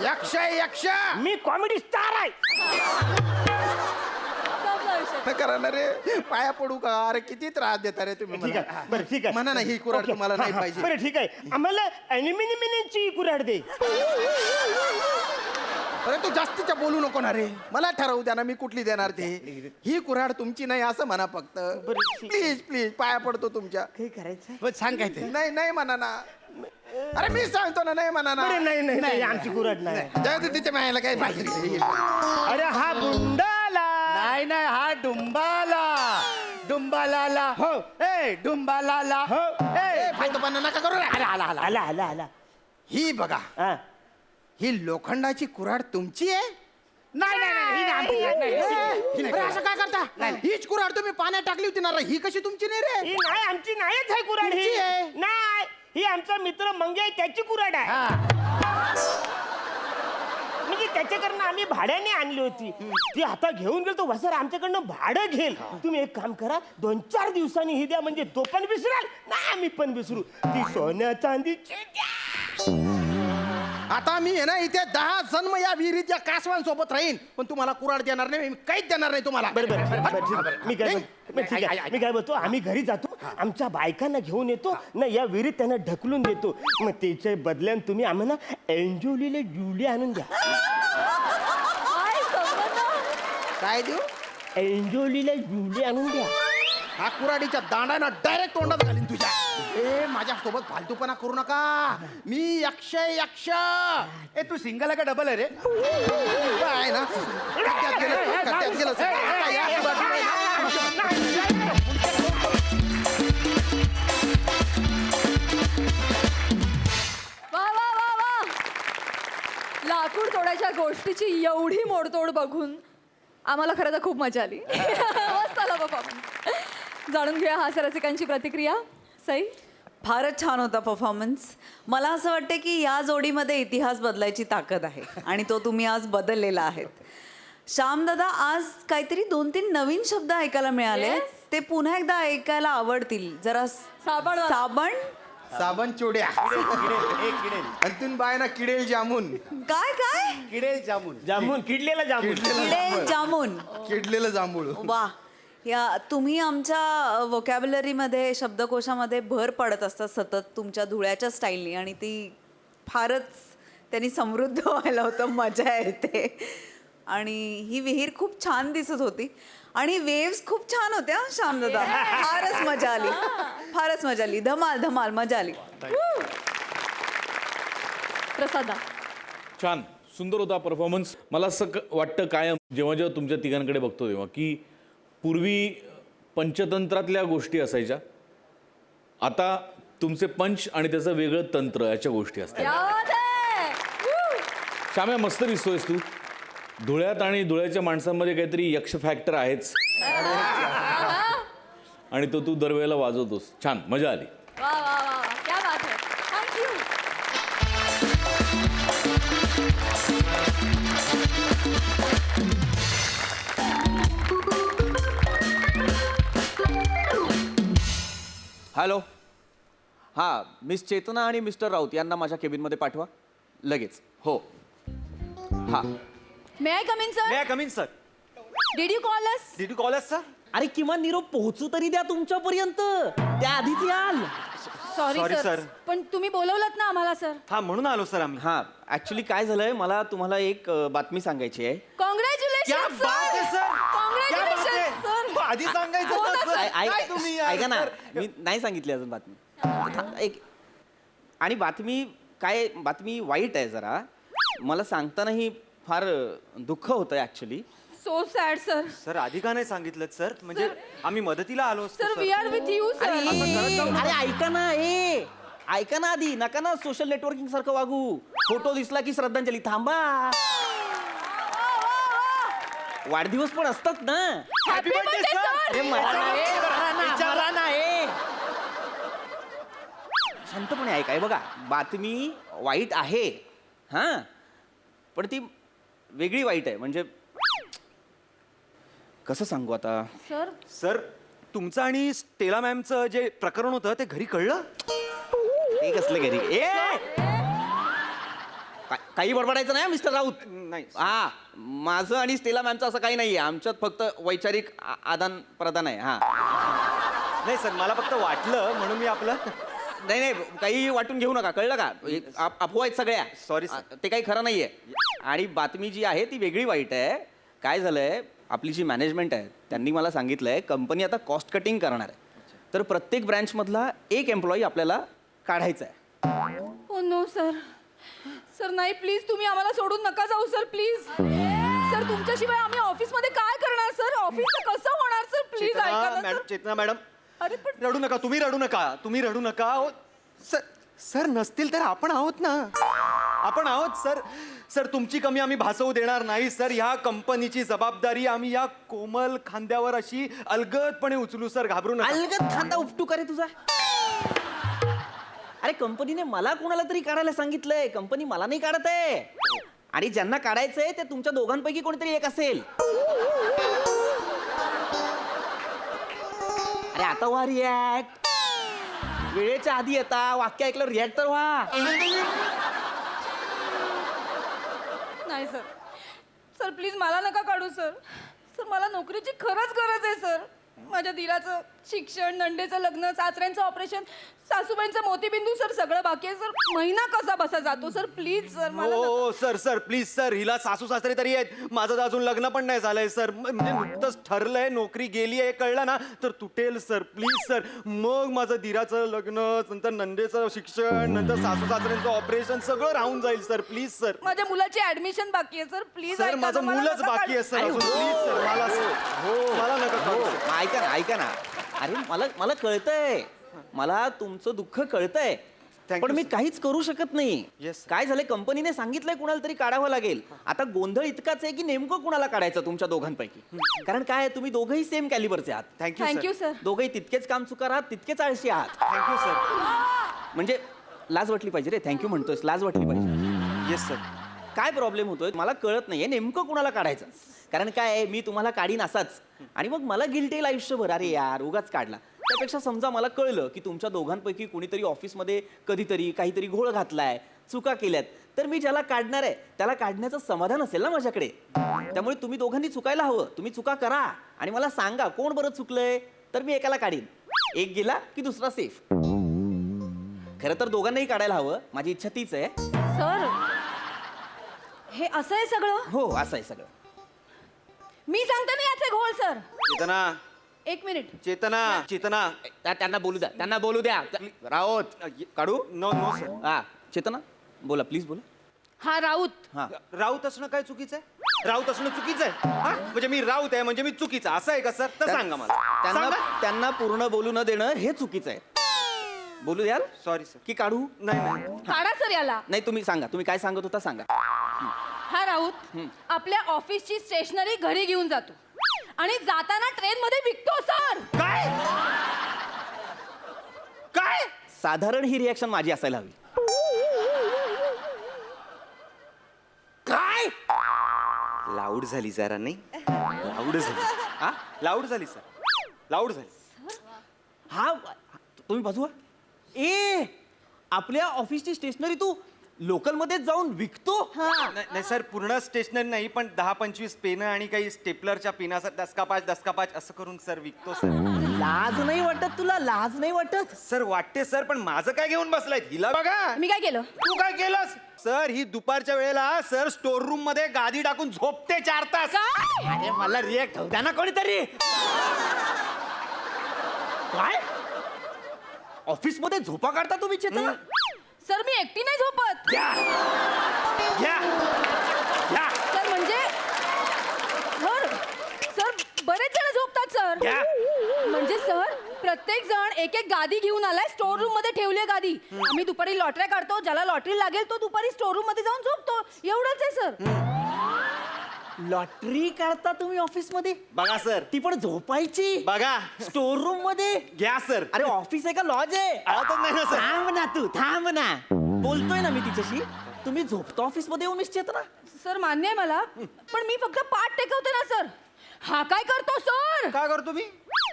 यक्ष आहे यक्ष मी कॉमेडी स्टार आहे संपला विषय. करा ना रे पाया पडू का अरे किती त्रास देता रे तुम्ही ठीक मला. आहे बरं ठीक आहे म्हणा ना ही कुऱ्हाड ओके. तुम्हाला नाही हा, हा. पाहिजे बरं ठीक आहे आम्हाला ॲल्युमिनियमची कुऱ्हाड दे अरे तू जास्तीच्या बोलू नको ना रे मला ठरवू द्या ना मी कुठली देणार ते ही कुऱ्हाड तुमची नाही असं म्हणा फक्त प्लीज प्लीज पाया पडतो तुमच्या काय करायचं बरं, सांग काय ते नाही नाही म्हणा ना अरे मी सांगतो ना नाही म्हणा ना बरं नाही नाही नाही आमची कुऱ्हाड नाही जाऊ दे तिच्या मायाला काय पाहिजे अरे हा बुंडाला नाही नाही हा डुंबाला डुंबाला हो. ए डुंबाला हो. ए फायदोपणा नका करू रे अरे आला आला आला आला आला ही बघा हा ही लोखंडाची कुऱ्हाड तुमची आहे नाही नाही नाही, ही नाही आमची, नाही, नाही, ही नाही. अरे असं काय करता हीच कुऱ्हाड तुम्ही पाण्यात टाकली होती ना रे ही कशी तुमची नाही रे ही नाही आमची नाहीच आहे कुऱ्हाड तुमची आहे. ही नाही ही आमचा मित्र मंगे आहे त्याची कुऱ्हाड आहे म्हणजे त्याच्याकडनं आम्ही भाड्याने आणली होती ती आता घेऊन गेलो तो वसर आमच्याकडनं भाडं घेईल तुम्ही एक काम करा 2-4 दिवसांनी ही द्या म्हणजे तो पण विसराल ना आम्ही पण विसरू ती सोन्या चांदीची द्या. आता मी आहे ना इथे 10 जन्म या विहिरीत या कासवांसोबत राहीन पण तुम्हाला कुऱ्हाड देणार नाही मी काहीच देणार नाही तुम्हाला. बरं ठीक आहे. मी काय बोलतो आम्ही घरी जातो आमच्या बायकांना घेऊन येतो ना या विहिरीत त्यांना ढकलून देतो मग त्याच्या बदल्यान तुम्ही आम्हाला एंजोलीला जुली आणून द्या. काय संबंध? काय देऊ एंजोलीला जुली आणून द्या. हा कुऱ्हाडीच्या दांडाना डायरेक्ट तोंडात घालीन तुझ्या. ए माझ्यासोबत फालतूपणा करू नका मी यक्ष. ए तू सिंगल आहे का डबल आहे रे? आहे ना कट्ट्यात गेलं. आता या बाजूला. वा वा वा वा लाकूड तोडायच्या गोष्टीची एवढी मोडतोड बघून आम्हाला खरं तर खूप मजा आली. मस्त आला परफॉर्मन्स. जाणून घेऊया हास्य रसिकांची प्रतिक्रिया. सई, फारच छान होता परफॉर्मन्स. मला असं वाटतं की या जोडीमध्ये इतिहास बदलायची ताकद आहे आणि तो तुम्ही आज बदललेला आहे. श्यामदादा, आज काहीतरी 2-3 नवीन शब्द ऐकायला मिळाले. Yes. ते पुन्हा एकदा ऐकायला आवडतील. जरा साबण वाला. साबण साबण चोड्या अंतून बायना किडेल जामून. काय काय किडेल जामून. जामून किडलेला जामून किडे जामून. किडलेलं जांभूळ. वा, या तुम्ही आमच्या व्होकॅब्युलरीमध्ये शब्दकोशामध्ये भर पडत असतात सतत तुमच्या धुळ्याच्या स्टाईलनी आणि ती फारच त्यांनी समृद्ध व्हायला होतं. मजा येते. आणि ही विहीर खूप छान दिसत होती आणि वेव्स खूप छान होत्या श्यामदादा. फारच मजा आली. फारच मजा आली. धमाल धमाल मजा आली. प्रसादा. छान सुंदर होता परफॉर्मन्स. मला असं वाटतं कायम जेव्हा जेव्हा तुमच्या तिघांकडे बघतो तेव्हा की पूर्वी पंचतंत्रातल्या गोष्टी असायच्या, आता तुमचे पंच आणि त्याचं वेगळं तंत्र याच्या गोष्टी असतात. क्या बात आहे. श्याम्या, मस्त दिसतोयस तू. धुळ्यात आणि धुळ्याच्या माणसांमध्ये काहीतरी यक्ष फॅक्टर आहेच आणि तो तू दरवेळेला वाजवतोस. छान मजा आली. वा वा वा वा. क्या बात आहे. थँक्यू. हॅलो. हां, मिस चेतना आणि मिस्टर राऊत यांना माझ्या केबिनमध्ये पाठवा लगेच. हो. हां. May I come in sir? May I come in sir? Did you call us? Did you call us sir? अरे किमान निरोप पोहोचू तरी द्या तुमच्यापर्यंत. त्या आधीच याल. Sorry Sorry, sir. sir. पण तुम्ही बोलवलात ना आम्हाला सर. हा म्हणून आलो सर आम्ही. हां, ॲक्च्युली काय झालंय, मला तुम्हाला एक बातमी सांगायची आहे. क्या कॉंग्रॅच्युलेशन बात आहे सर. क्या बात कॉंग्रॅच्युलेशन आहे. सर. आधी सांगायचं हो ना, होतं, sir. सर. काय तुम्ही यार, ऐका ना, सर. मी नाही सांगितली अजून बातमी. एक आणि बातमी वाईट आहे जरा. मला सांगतानाही फार दुःख होतं actually. So sad sir. Sir आधी का नाही सांगितलं सर? म्हणजे आम्ही मदतीला आलो असतो sir we are with you sir. अरे ऐका ना, ऐका ना आधी. नका ना सोशल नेटवर्किंग सारखं वागू. फोटो दिसला की श्रद्धांजली. थांबा, वाढदिवस पण असतात ना. Happy birthday sir. अरे मला नाही. शांतपणे ऐकाय बघा, बातमी वाईट आहे हां, पण ती वेगळी वाईट आहे. म्हणजे कसं सांगू आता. सर सर, तुमचं आणि स्टेला मॅमचं जे प्रकरण होतं ते घरी कळलं? ते कसलं घरी काही बडबडायचं नाही मिस्टर राऊत. नाही. हा, माझं आणि स्टेला मॅमचं असं काही नाहीये. आमच्यात फक्त वैचारिक आदान प्रदान आहे. हा, नाही सर, मला फक्त वाटलं म्हणून मी आपलं. नाही काही वाटून घेऊ नका, कळलं का. अफवा आहेत सगळ्या. Sorry, sir. ते काही खरं नाहीये. आणि बातमी जी आहे ती वेगळी वाईट आहे. काय झालंय, आपली जी मॅनेजमेंट आहे त्यांनी मला सांगितलंय कंपनी आता कॉस्ट कटिंग करणार आहे. तर प्रत्येक ब्रँचमधला एक एम्प्लॉई आपल्याला काढायचा आहे. Oh no sir. सर नाही, प्लीज तुम्ही आम्हाला सोडून नका जाऊ सर, प्लीज. सर तुमच्याशिवाय आम्ही ऑफिसमध्ये काय करणार सर? ऑफिस कसं होणार सर? प्लीज ऐका ना सर. चेतना मॅडम, अरे पण रडू नका. तुम्ही रडू नका. सर सर नसतील तर आपण आहोत ना. आपण आहोत सर. सर तुमची कमी आम्ही भासवू देणार नाही सर. ह्या कंपनीची जबाबदारी आम्ही या कोमल खांद्यावर अशी अलगदपणे उचलू सर. घाबरू नका. अलगद खांदा उपटू करे तुझा. अरे कंपनीने मला कोणाला तरी काढायला सांगितलंय. कंपनी मला नाही काढत आहे. आणि ज्यांना काढायचंय ते तुमच्या दोघांपैकी कोणीतरी एक असेल. अरे आता व्हा रिॲक्ट. वेळेच्या आधी येता, वाक्य ऐकलं रिॲक्ट तर व्हा. नाही सर. सर प्लीज मला नका काढू सर. सर मला नोकरीची खरंच गरज आहे सर. माझ्या धीराचं शिक्षण, नंडेचं लग्न, सासऱ्यांचं ऑपरेशन, सासूबाईंचं मोतीबिंदू सर सगळं बाकी आहे सर. महिना कसा बसा जातो सर. प्लीज सर मला नका. हो सर सर प्लीज सर. हिला सासू सासरे तरी आहेत, माझं तर अजून लग्न पण नाही झालंय सर. म्हणजे नुकतंच ठरलंय, नोकरी गेली आहे कळलं ना तर तुटेल सर. Please sir. मग माझं धीराचं लग्न, नंतर नंदेचं शिक्षण, नंतर सासू सासऱ्यांचं ऑपरेशन सगळं राहून जाईल सर. Please sir. माझ्या मुलाची ऍडमिशन बाकी आहे सर. प्लीज सर माझं मुलंच बाकी आहे सर अजून. प्लीज सर मला मला नका काढू सर. ऐका ना. अरे मला कळतंय, मला तुमचं दुःख कळतंय, Thank पण you, मी sir. काहीच करू शकत नाही. Yes, sir. काय झालंय, कंपनीने सांगितलंय कुणाला तरी काढावं लागेल. आता गोंधळ इतकाच आहे की नेमकं कुणाला काढायचं तुमच्या दोघांपैकी. कारण काय आहे, तुम्ही दोघंही सेम कॅलिबरचे आहात. Thank you thank you sir. दोघंही तितकेच काम चुकार आहात, तितकेच आळशी आहात. Thank you sir. म्हणजे लाज वाटली पाहिजे रे. थँक्यू म्हणतोय, लाज वाटली पाहिजे. Yes sir. काय प्रॉब्लेम होतोय मला कळत नाहीये, नेमकं कुणाला काढायचं. कारण काय आहे, मी तुम्हाला काढीन असाच आणि मग मला गिल्ट येईल आयुष्यभर. अरे यार उगाच काढला. त्यापेक्षा समजा मला कळलं की तुमच्या दोघांपैकी कुणीतरी ऑफिसमध्ये कधीतरी काहीतरी घोळ घातलाय, चुका केल्यात, तर मी ज्याला काढणार आहे त्याला काढण्याचं समाधान असेल ना माझ्याकडे. त्यामुळे तुम्ही दोघांनी चुकायला हवं. तुम्ही चुका करा आणि मला सांगा कोण बरं चुकलंय, तर मी एकाला काढीन. एक गेला की दुसरा सेफ. खरं तर दोघांनाही काढायला हवं, माझी इच्छा तीच आहे. सर हे असं आहे सगळं. हो असं आहे सगळं. मी सांगते ना याचे घोळ सर. चेतना, एक मिनिट. चेतना. त्यांना बोलू द्या, त्यांना बोलू द्या. राऊत काढू. No no sir. हा चेतना बोला, प्लीज बोला. हा राऊत. हा राऊत असणं काय चुकीचं आहे? राऊत असणं चुकीचं आहे? हा? म्हणजे मी राऊत आहे म्हणजे मी चुकीचा असं आहे का सर? तर सांगा मला. त्यांना सांगा. त्यांना पूर्ण बोलू न देणं हे चुकीचं आहे. बोलू द्याल सॉरी सर. की काढू? नाही काढा सर याला. नाही तुम्ही सांगा, तुम्ही काय सांगत होता सांगा. हा राऊत आपल्या ऑफिसची स्टेशनरी घरी घेऊन जातो आणि जाताना ट्रेन मध्ये विकतो सर. काय काय साधारण ही रिॲक्शन माझी असायला हवी. काय लाऊड झाली जरा नाही? लाऊड झाली. हा लाऊड झाली सर. लाऊड झाली. हा तुम्ही बाजूला. ए आपल्या ऑफिसची स्टेशनरी तू लोकलमध्येच जाऊन विकतो? नाही सर, पूर्ण स्टेशनरी नाही पण 10-25 पेनं आणि काही स्टेपलरच्या पेना दसकापाच असं करून सर विकतो सर. लाज नाही वाटत तुला? लाज नाही वाटत? सर वाटते सर, पण माझं काय घेऊन बसलाय? हिला बघा. मी काय केलं? तू काय केलंस? सर ही दुपारच्या वेळेला सर स्टोर रूम मध्ये गादी टाकून झोपते 4 तास. अरे मला रिॲक्ट होऊ द्या ना कोणीतरी. काय ऑफिस मध्ये झोपा काढता तुम्ही चेतना? सर मी एकटी नाही झोपत. घ्या घ्या घ्या सर म्हणजे सर बरेच जण झोपतात सर. घ्या. म्हणजे सर प्रत्येक जण एक एक गादी घेऊन आलाय, स्टोर रूम मध्ये ठेवली गादी. आम्ही दुपारी लॉटऱ्या काढतो, ज्याला लॉटरी लागेल तो दुपारी स्टोर रूम मध्ये जाऊन झोपतो. एवढंच आहे सर. लॉटरी काढता तुम्ही ऑफिस मध्ये? बघा सर. ती पण झोपायची बघा. स्टोर रूम मध्ये? घ्या सर. अरे ऑफिस आहे का लॉज आहे? अळतच नाही ना सर. थांब ना तू, थांब ना. बोलतोय ना मी तिच्याशी. तुम्ही झोपता ऑफिस मध्ये येऊन निश्चित ना? सर मान्य आहे मला, पण मी फक्त पाठ टेकवते ना सर. हा काय करतो सर? काय करतो मी?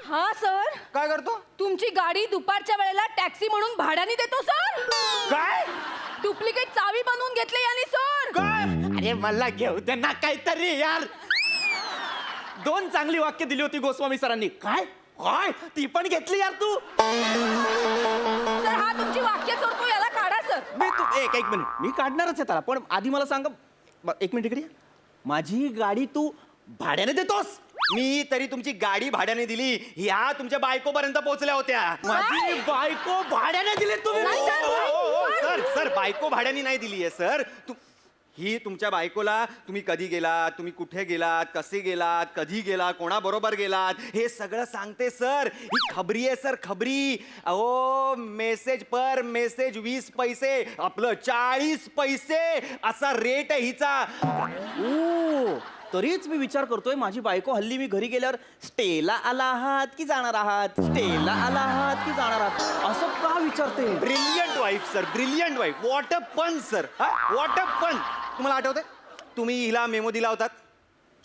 हा सर काय करतो? तुमची गाडी दुपारच्या वेळेला टॅक्सी म्हणून भाड्याने देतो सर. काय डुप्लिकेट चावी बनवून घेतली याने सर. काय अरे मला घेऊ त्यांना काहीतरी यार. 2 चांगली वाक्य दिली होती गोस्वामी सरांनी. काय काय ती पण घेतली यार तू? सर हा तुमची वाक्य चोरतो, याला काढा सर. मी तू एक मिनिट, मी काढणारच आहे त्याला, पण आधी मला सांगा. एक मिनिट इकडे ये. माझी गाडी तू भाड्याने देतोस? मी तरी तुमची गाडी भाड्याने दिली, ह्या तुमच्या बायको पर्यंत पोहोचल्या होत्या. माझी बायको भाड्याने दिली तुम्ही? नाही, सर. सर सर बायको भाड्याने नाही दिली आहे सर. ही तुमच्या बायकोला तुम्ही कधी गेलात, तुम्ही कुठे गेलात, कसे गेलात, कधी गेलात, कोणाबरोबर गेलात हे सगळं सांगते सर. ही खबरी आहे सर, खबरी. अहो मेसेज पर मेसेज 20 पैसे, आपलं 40 पैसे असा रेट आहे हिचा. ओ तरीच मी विचार करतोय माझी बायको हल्ली मी घरी गेल्यावर स्टेला आला आहात की जाणार आहात, स्टेला आला आहात की जाणार आहात असं का विचारते? Brilliant wife sir, brilliant wife. What a पन सर. वॉट अ पन. तुम्हाला आठवतंय तुम्ही हिला मेमो दिला होतात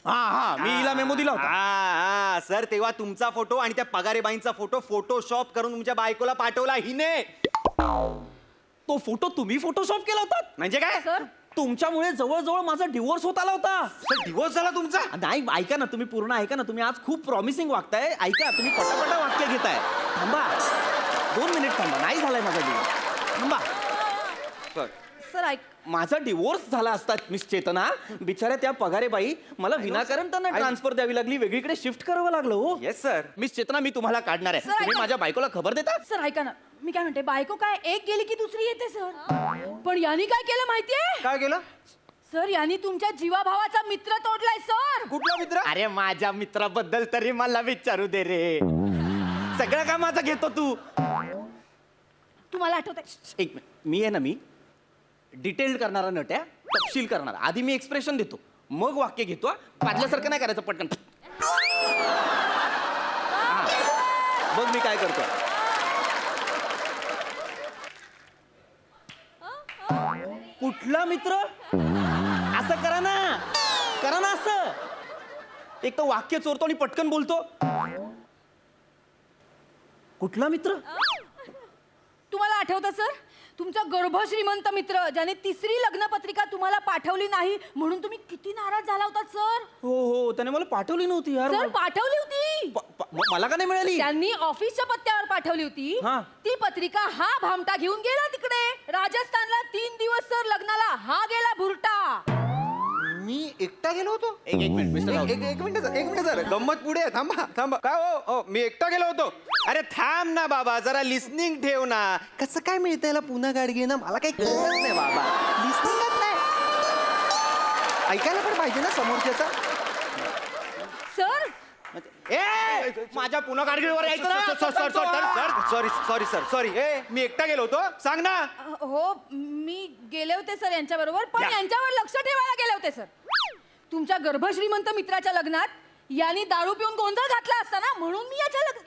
हा मी हिला मेमो दिला होता. हा सर तेव्हा तुमचा फोटो आणि त्या पगारेबाईंचा फोटो फोटोशॉप करून तुमच्या बायकोला पाठवला हिने. तो फोटो तुम्ही फोटोशॉप केला होता. म्हणजे काय सर तुमच्यामुळे जवळजवळ माझा डिवोर्स होत आला होता. सर डिवोर्स झाला तुमचा. नाही ऐका ना, तुम्ही पूर्ण ऐका ना. तुम्ही आज खूप प्रॉमिसिंग वागताय. ऐका, तुम्ही पटापटा वाक्य घेताय. थांबा 2 मिनिट थांबा. नाही झालाय माझा डिवोर्स. थांबा. सर सर ऐक माझा डिवोर्स झाला असता मिस चेतना, बिचाऱ्या त्या पगारे बाई मला विनाकारण त्यांना ट्रान्सफर द्यावी लागली, वेगळीकडे शिफ्ट करावं लागलं. हो येस सर. मिस चेतना, मी तुम्हाला काढणार आहे. सर, तुम्ही ऐका. माझ्या बायकोला खबर देता. सर ऐका ना, मी काय म्हणते, बायको काय एक गेली की दुसरी येते सर. पण यांनी काय केलं माहितीये काय केलं. सर? यांनी तुमच्या जीवाभावाचा मित्र तोडलाय सर. कुठला मित्र. अरे माझ्या मित्राबद्दल तरी मला विचारू दे रे. सगळं का माझं घेतो तू. तुम्हाला आठवतंय? एक मिनिट. मी आहे ना, मी डिटेल्ड करणारा नट आहे. तपशील करणारा. आधी मी एक्सप्रेशन देतो, मग वाक्य घेतो. पाजल्यासारखं नाही करायचं पटकन. हा. बघ मी काय करतो. कुठला मित्र. असं करा ना, करा ना असं. एक तर वाक्य चोरतो आणि पटकन बोलतो. कुठला मित्र. तुम्हाला आठवतं सर, तुमचा गर्भ श्रीमंत मित्र ज्याने 3री लग्नपत्रिका तुम्हाला पाठवली नाही म्हणून तुम्ही किती नाराज झाला होता सर. हो हो, त्याने मला पाठवली नव्हती यार. सर पाठवली होती. मला का नाही मिळाली. त्यांनी ऑफिसच्या पत्त्यावर पाठवली होती. हा. ती पत्रिका हा भामटा घेऊन गेला तिकडे राजस्थानला. 3 दिवस सर लग्नाला. हा गेला भुरटा. मी एकटा गेलो होतो. एक मिनिट मिस्टर राऊत. एक मिनिट सर. गंमत पुढे आहे. थांबा थांबा. काय हो मी एकटा गेलो होतो. अरे थांब ना बाबा, जरा लिस्निंग ठेव ना. कसं काय मिळतं याला पुन्हा गाडगे ना. मला काही कळत नाही बाबा. लिस्निंगच नाही. ऐकायला पण पाहिजे ना समोरच्याचा. सर ए, माझ्या पुन्हा गाडगीवर यायचं ना. Sorry sorry. ए मी एकटा गेलो होतो. सांग ना. हो मी गेले होते सर यांच्या बरोबर, पण यांच्यावर लक्ष ठेवायला गेले होते सर. तुमच्या गर्भश्रीमंत मित्राच्या लग्नात यांनी दारू पिऊन गोंधळ घातला असता ना, म्हणून मी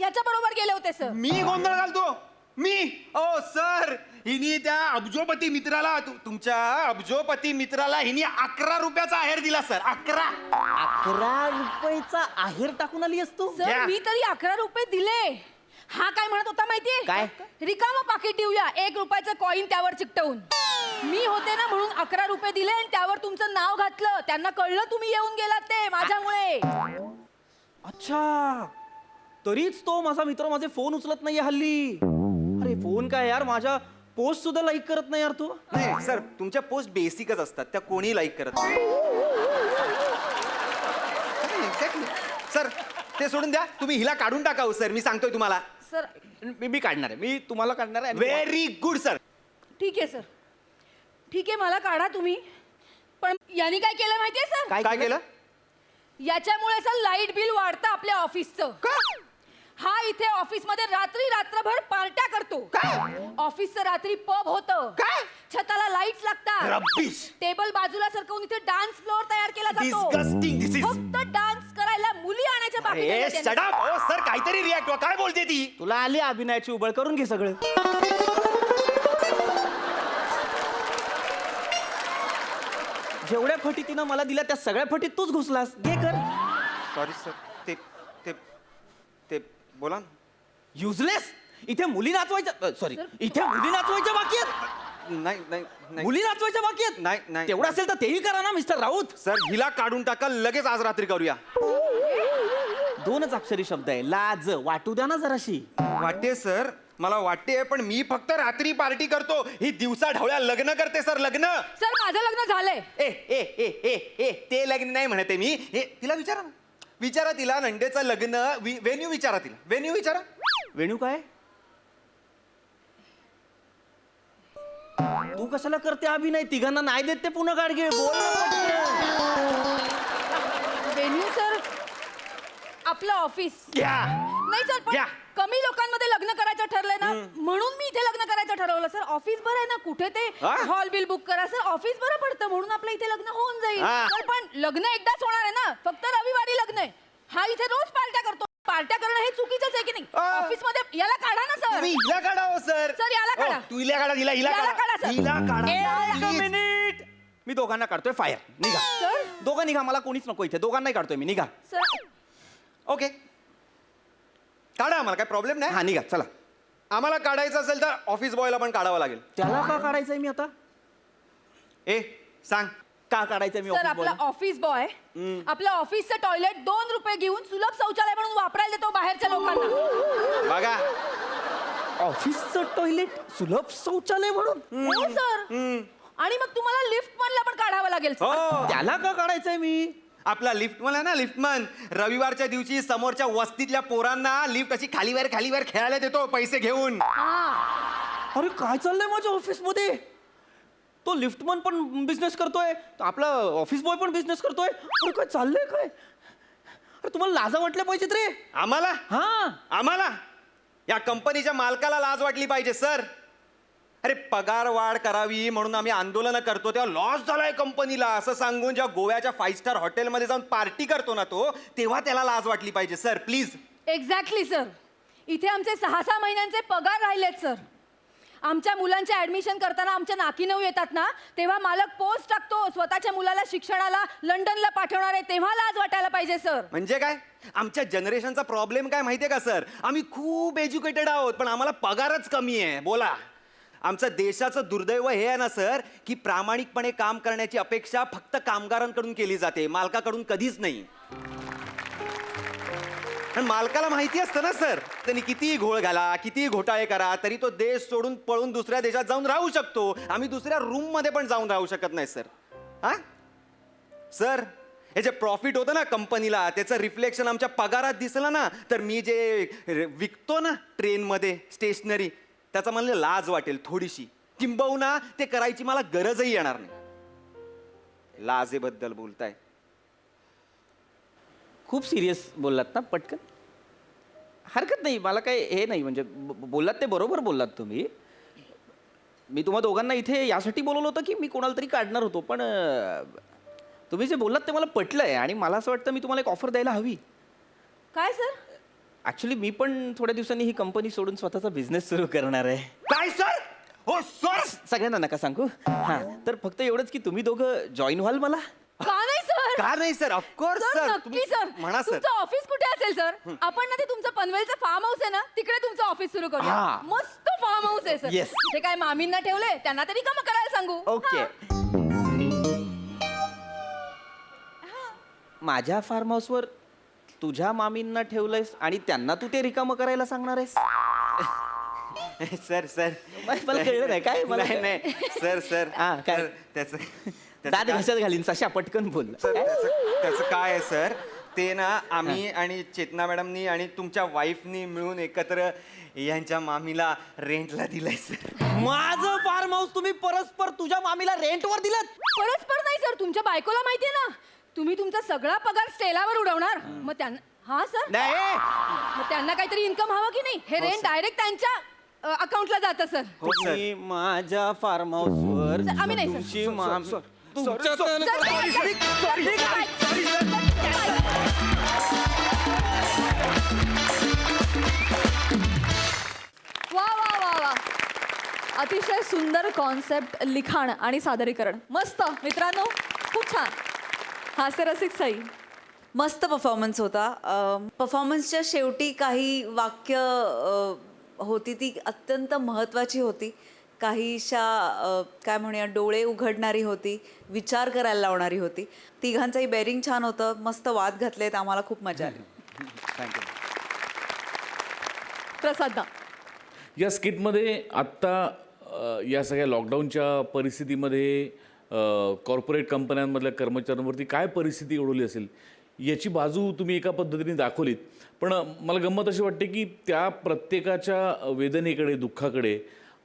याच्या बरोबर गेले होते सर. मी गोंधळ घालतो. मी ओ सर, हिनी त्या अब्जोपती मित्राला तुमच्या अब्जोपती मित्राला हिनी 11 रुपयाचा आहेर दिला सर. 11 रुपयाचा आहेर टाकून आली असतो. सर मी तरी 11 रुपये दिले. हा काय म्हणत होता माहितीये काय? रिकामा पाकिट देऊया, 1 रुपयाचं कॉईन त्यावर चिकटवून. मी होते ना म्हणून 11 रुपये दिले आणि त्यावर तुमचं नाव घातलं. त्यांना कळलं तुम्ही येऊन गेलात ते माझ्यामुळे. अच्छा, तरीच तो माझा मित्र माझे फोन उचलत नाहीये हल्ली. अरे फोन काय यार, माझ्या पोस्ट सुद्धा लाईक करत नाही यार तू. नाही सर, तुमच्या पोस्ट बेसिकच असतात, त्या कोणी लाईक करत नाही. सर ते सोडून द्या. तुम्ही हिला काढून टाका हो सर. मी सांगतोय तुम्हाला. सर मी काढणार आहे. मी तुम्हाला काढणार आहे. Very good sir. ठीक आहे सर, ठीक आहे मला काढा तुम्ही. पण यांनी काय केलं माहितीये सर? काय केलं. याच्यामुळे सर लाईट बिल वाढतं आपल्या ऑफिसचं. हा इथे ऑफिसमध्ये रात्रभर पार्ट्या करतो. ऑफिसचं रात्री पब होतं. छताला लाईट्स लागतात. रब्बिश. टेबल बाजूला सरकवून इथे डान्स फ्लोअर तयार केला जातो. Disgusting, this is- फक्त डान्स करायला मुली आणायच्या बाकी ए नाही त्यांनी. Shut up. ओ सर काहीतरी रिॲक्ट व्हा. काय बोलते ती. तुला आली अभिनयाची उबळ, करून घे सगळं. जेवढ्या फटी तिनं मला दिल्या त्या सगळ्या फटीत तूच घुसलास. घे कर. Sorry sir. ते ते ते बोला ना. युजलेस. इथे मुली नाचवायच्या, सॉरी, इथे मुली नाचवायच्या बाकी आहेत. नाही नाही नाही मुली नाचवायच्या बाकी आहेत. नाही, नाही. तेवढं असेल तर तेही करा ना मिस्टर राऊत. सर हिला काढून टाका लगेच. आज रात्री करूया. 2च अक्षरी शब्द आहे. लाज वाटू द्या ना जराशी. वाटते सर, मला वाटते, पण मी फक्त रात्री पार्टी करतो. ही दिवसा ढवळ्या लग्न करते सर. लग्न. सर माझं लग्न झालंय. ए ए ए ए ए ते लग्न नाही म्हणते मी. हे तिला विचारा ना. विचारा तिला. नंडेचं लग्न वेन्यू विचारा तिला. वेन्यू विचारा. वेणू काय. तू कशाला करते अभिनय. तिघांना नाही देत ते पुन्हा गाडगे. बोल वेन्यू सर आपलं ऑफिस. नाही सर, पण या. कमी लोकांमध्ये लग्न करायचं ठरलंय ना, म्हणून मी इथे लग्न करायचं ठरवलं सर. ऑफिस बरं आहे ना, कुठे ते हॉल बिल बुक करा सर. ऑफिस बरं पडतं म्हणून आपलं इथे लग्न होऊन जाईल. हा. सर, पण लग्न एकदाच होणार आहे ना, फक्त रविवारी लग्न आहे. हा इथे रोज पार्ट्या करतो. पार्ट्या करणं हे चुकीचंच आहे की नाही. ऑफिस मध्ये याला काढा ना सर. तुम्ही हिला काढा हो सर. सर, याला काढा. तू हिला काढा. हिला याला काढा, काढा. सर. हिला काढा. एक Please. मिनिट. मी दोघांना काढतोय फायर. निघा. सर दोघं निघा, मला कोणीच नको इथे. दोघांनाही काढतोय मी. निघा. सर ओके, काढा, आम्हाला काय प्रॉब्लेम नाही. हा निघा, चला. आम्हाला काढायचं असेल तर ऑफिस बॉयला पण काढावं लागेल. त्याला का काढायचंय मी आता? ए सांग. का काढायचंय मी सर ऑफिस आपला बॉय? ऑफिस बॉय आपल्या ऑफिसचं टॉयलेट 2 रुपये घेऊन सुलभ शौचालय म्हणून वापरायला देतो बाहेरच्या लोकांना. बघा, ऑफिसचं टॉयलेट सुलभ शौचालय म्हणून? हो सर. आणि मग तुम्हाला लिफ्ट मधला पण काढावं लागेल सर. हो, त्याला का काढायचंय मी? आपला लिफ्टमन आहे ना, लिफ्टमन रविवारच्या दिवशी समोरच्या वस्तीतल्या पोरांना लिफ्ट अशी खालीवर खालीवर खेळायला देतो पैसे घेऊन. अरे काय चाललंय माझ्या ऑफिसमध्ये? तो लिफ्टमन पण बिझनेस करतोय, तो आपला ऑफिस बॉय पण बिझनेस करतोय. अरे काय चाललंय काय? अरे तुम्हाला लाजा वाटल्या पाहिजेत रे. आम्हाला हा, आम्हाला या कंपनीच्या मालकाला लाज वाटली पाहिजे सर. अरे पगार वाढ करावी म्हणून आम्ही आंदोलनं करतो, तेव्हा लॉस झालाय कंपनीला असं सांगून जेव्हा गोव्याच्या 5 स्टार हॉटेलमध्ये जाऊन पार्टी करतो ना तो, तेव्हा त्याला लाज वाटली पाहिजे सर. प्लीज. Exactly sir. इथे आमचे 6-6 महिन्यांचे पगार राहिलेत सर. आमच्या मुलांचे ऍडमिशन करताना आमच्या नाकीनऊ येतात ना, तेव्हा मालक पोस्ट टाकतो स्वतःच्या मुलाला शिक्षणाला लंडनला पाठवणार आहे, तेव्हा लाज वाटायला पाहिजे सर. म्हणजे काय? आमच्या जनरेशनचा प्रॉब्लेम काय माहितीये का सर? आम्ही खूप एज्युकेटेड आहोत पण आम्हाला पगारच कमी आहे. बोला. आमचं देशाचं दुर्दैव हे आहे ना सर, की प्रामाणिकपणे काम करण्याची अपेक्षा फक्त कामगारांकडून केली जाते, मालकाकडून कधीच नाही. पण मालकाला माहिती असतं ना सर, त्यांनी कितीही घोळ घाला, कितीही घोटाळे करा, तरी तो देश सोडून पळून दुसऱ्या देशात जाऊन राहू शकतो. आम्ही दुसऱ्या रूम मध्ये पण जाऊन राहू शकत नाही सर. हा सर, हे जे प्रॉफिट होतं ना कंपनीला, त्याचं रिफ्लेक्शन आमच्या पगारात दिसलं ना, तर मी जे विकतो ना ट्रेनमध्ये स्टेशनरी, त्याचा मला लाज वाटेल थोडीशी. किंबहुना ते करायची मला गरजही येणार नाही. लाजेबद्दल बोलताय? खूप सिरियस बोललात ना पटकन. हरकत नाही, मला काही हे नाही, म्हणजे बोललात ते बरोबर बोललात तुम्ही. मी तुम्हा दोघांना इथे यासाठी बोलवलं होतं की मी कोणाला तरी काढणार होतो, पण तुम्ही जे बोललात ते मला पटलंय आणि मला असं वाटतं मी तुम्हाला एक ऑफर द्यायला हवी. काय सर? ऍक्च्युली मी पण थोड्या दिवसांनी ही कंपनी सोडून स्वतःचा बिझनेस सुरू करणार आहे. काय सर? हो सर. सगळ्यांना नका सांगू. हा, तर फक्त एवढंच की तुम्ही दोघं जॉईन व्हाल मला. का नाही सर? का नाही सर? Of course sir sir. नक्की सर. म्हणा सर. तुमचं ऑफिस कुठे असेल सर? आपण ना ते तुमचं पनवेलचं फार्म हाऊस आहे ना, तिकडे तुमचं ऑफिस सुरू करूया. हा. मस्त फार्म हाऊस आहे सर. Yes. ते काय मामींना ठेवले, त्यांना तरी काम करायला सांगू. ओके. माझ्या फार्म हाऊसवर तुझ्या मामींना ठेवलंयस आणि त्यांना तू ते रिकामं करायला सांगणार आहेस? सर सर मला कळलं नाही काय. मला नाही नाही सर सर. हा, काय? सर, त्याचं दाद घशात घालीन सशा पटकन बोल. सर त्याचं काय आहे सर, ते ना आम्ही आणि चेतना मॅडमनी आणि तुमच्या वाईफनी मिळून एकत्र यांच्या मामीला रेंटला दिलंय सर. माझं फार्म हाऊस तुम्ही परस्पर तुझ्या मामीला रेंटवर दिलं? परस्पर नाही सर, तुमच्या बायकोला माहितीये ना, तुम्ही तुमचा सगळा पगार स्टेलावर उडवणार. मग त्यांना हा सर, नाही. मग त्यांना काहीतरी इन्कम हवं की नाही? हे रेंट डायरेक्ट त्यांच्या अकाउंटला जातं सर. हो सर. तुम्ही माझ्या फार्म हाऊसवर सर, आम्ही नाही, सर. तुमची मामी तुमच्या वा वा वा वा, अतिशय सुंदर कॉन्सेप्ट, लिखाण आणि सादरीकरण. मस्त मित्रांनो, खूप छान. हास्यरसिक सई. मस्त परफॉर्मन्स होता. परफॉर्मन्सच्या शेवटी काही वाक्य होती ती अत्यंत महत्त्वाची होती. काहीशा काय म्हणूया डोळे उघडणारी होती, विचार करायला लावणारी होती. तिघांचंही बेरिंग छान होतं. मस्त वाद घातलेत, आम्हाला खूप मजा आली. थँक्यू. प्रसाद. या स्किटमध्ये आत्ता या सगळ्या लॉकडाऊनच्या परिस्थितीमध्ये कॉर्पोरेट कंपन्यांमधल्या कर्मचाऱ्यांवरती काय परिस्थिती ओढवली असेल याची बाजू तुम्ही एका पद्धतीने दाखवलीत. पण मला गंमत अशी वाटते की त्या प्रत्येकाच्या वेदनेकडे, दुःखाकडे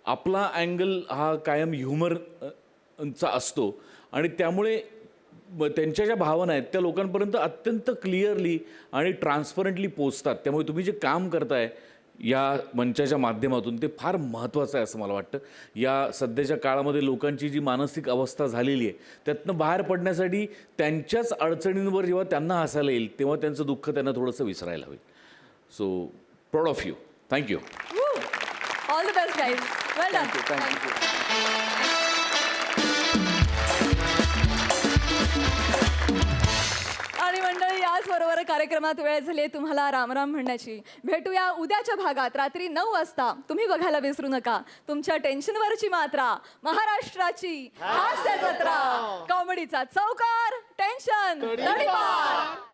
आपला अँगल हा कायम ह्युमरचा असतो आणि त्यामुळे त्यांच्या ज्या भावना आहेत त्या लोकांपर्यंत अत्यंत क्लिअरली आणि ट्रान्सपरंटली पोचतात. त्यामुळे तुम्ही जे काम करताय या मंचाच्या माध्यमातून ते फार महत्त्वाचं आहे असं मला वाटतं. या सध्याच्या काळामध्ये लोकांची जी मानसिक अवस्था झालेली आहे त्यातनं बाहेर पडण्यासाठी त्यांच्याच अडचणींवर जेव्हा त्यांना हसायला येईल तेव्हा त्यांचं दुःख त्यांना थोडंसं विसरायला होईल. So proud of you. Thank you. All the best guys. Well done. Thank you. बरोबर कार्यक्रमात वेळ झाली तुम्हाला रामराम म्हणण्याची. भेटूया उद्याच्या भागात रात्री 9 वाजता. तुम्ही बघायला विसरू नका तुमच्या टेन्शनवरची मात्रा, महाराष्ट्राची हास्य जत्रा, कॉमेडीचा चौकार, टेन्शन तडीपार.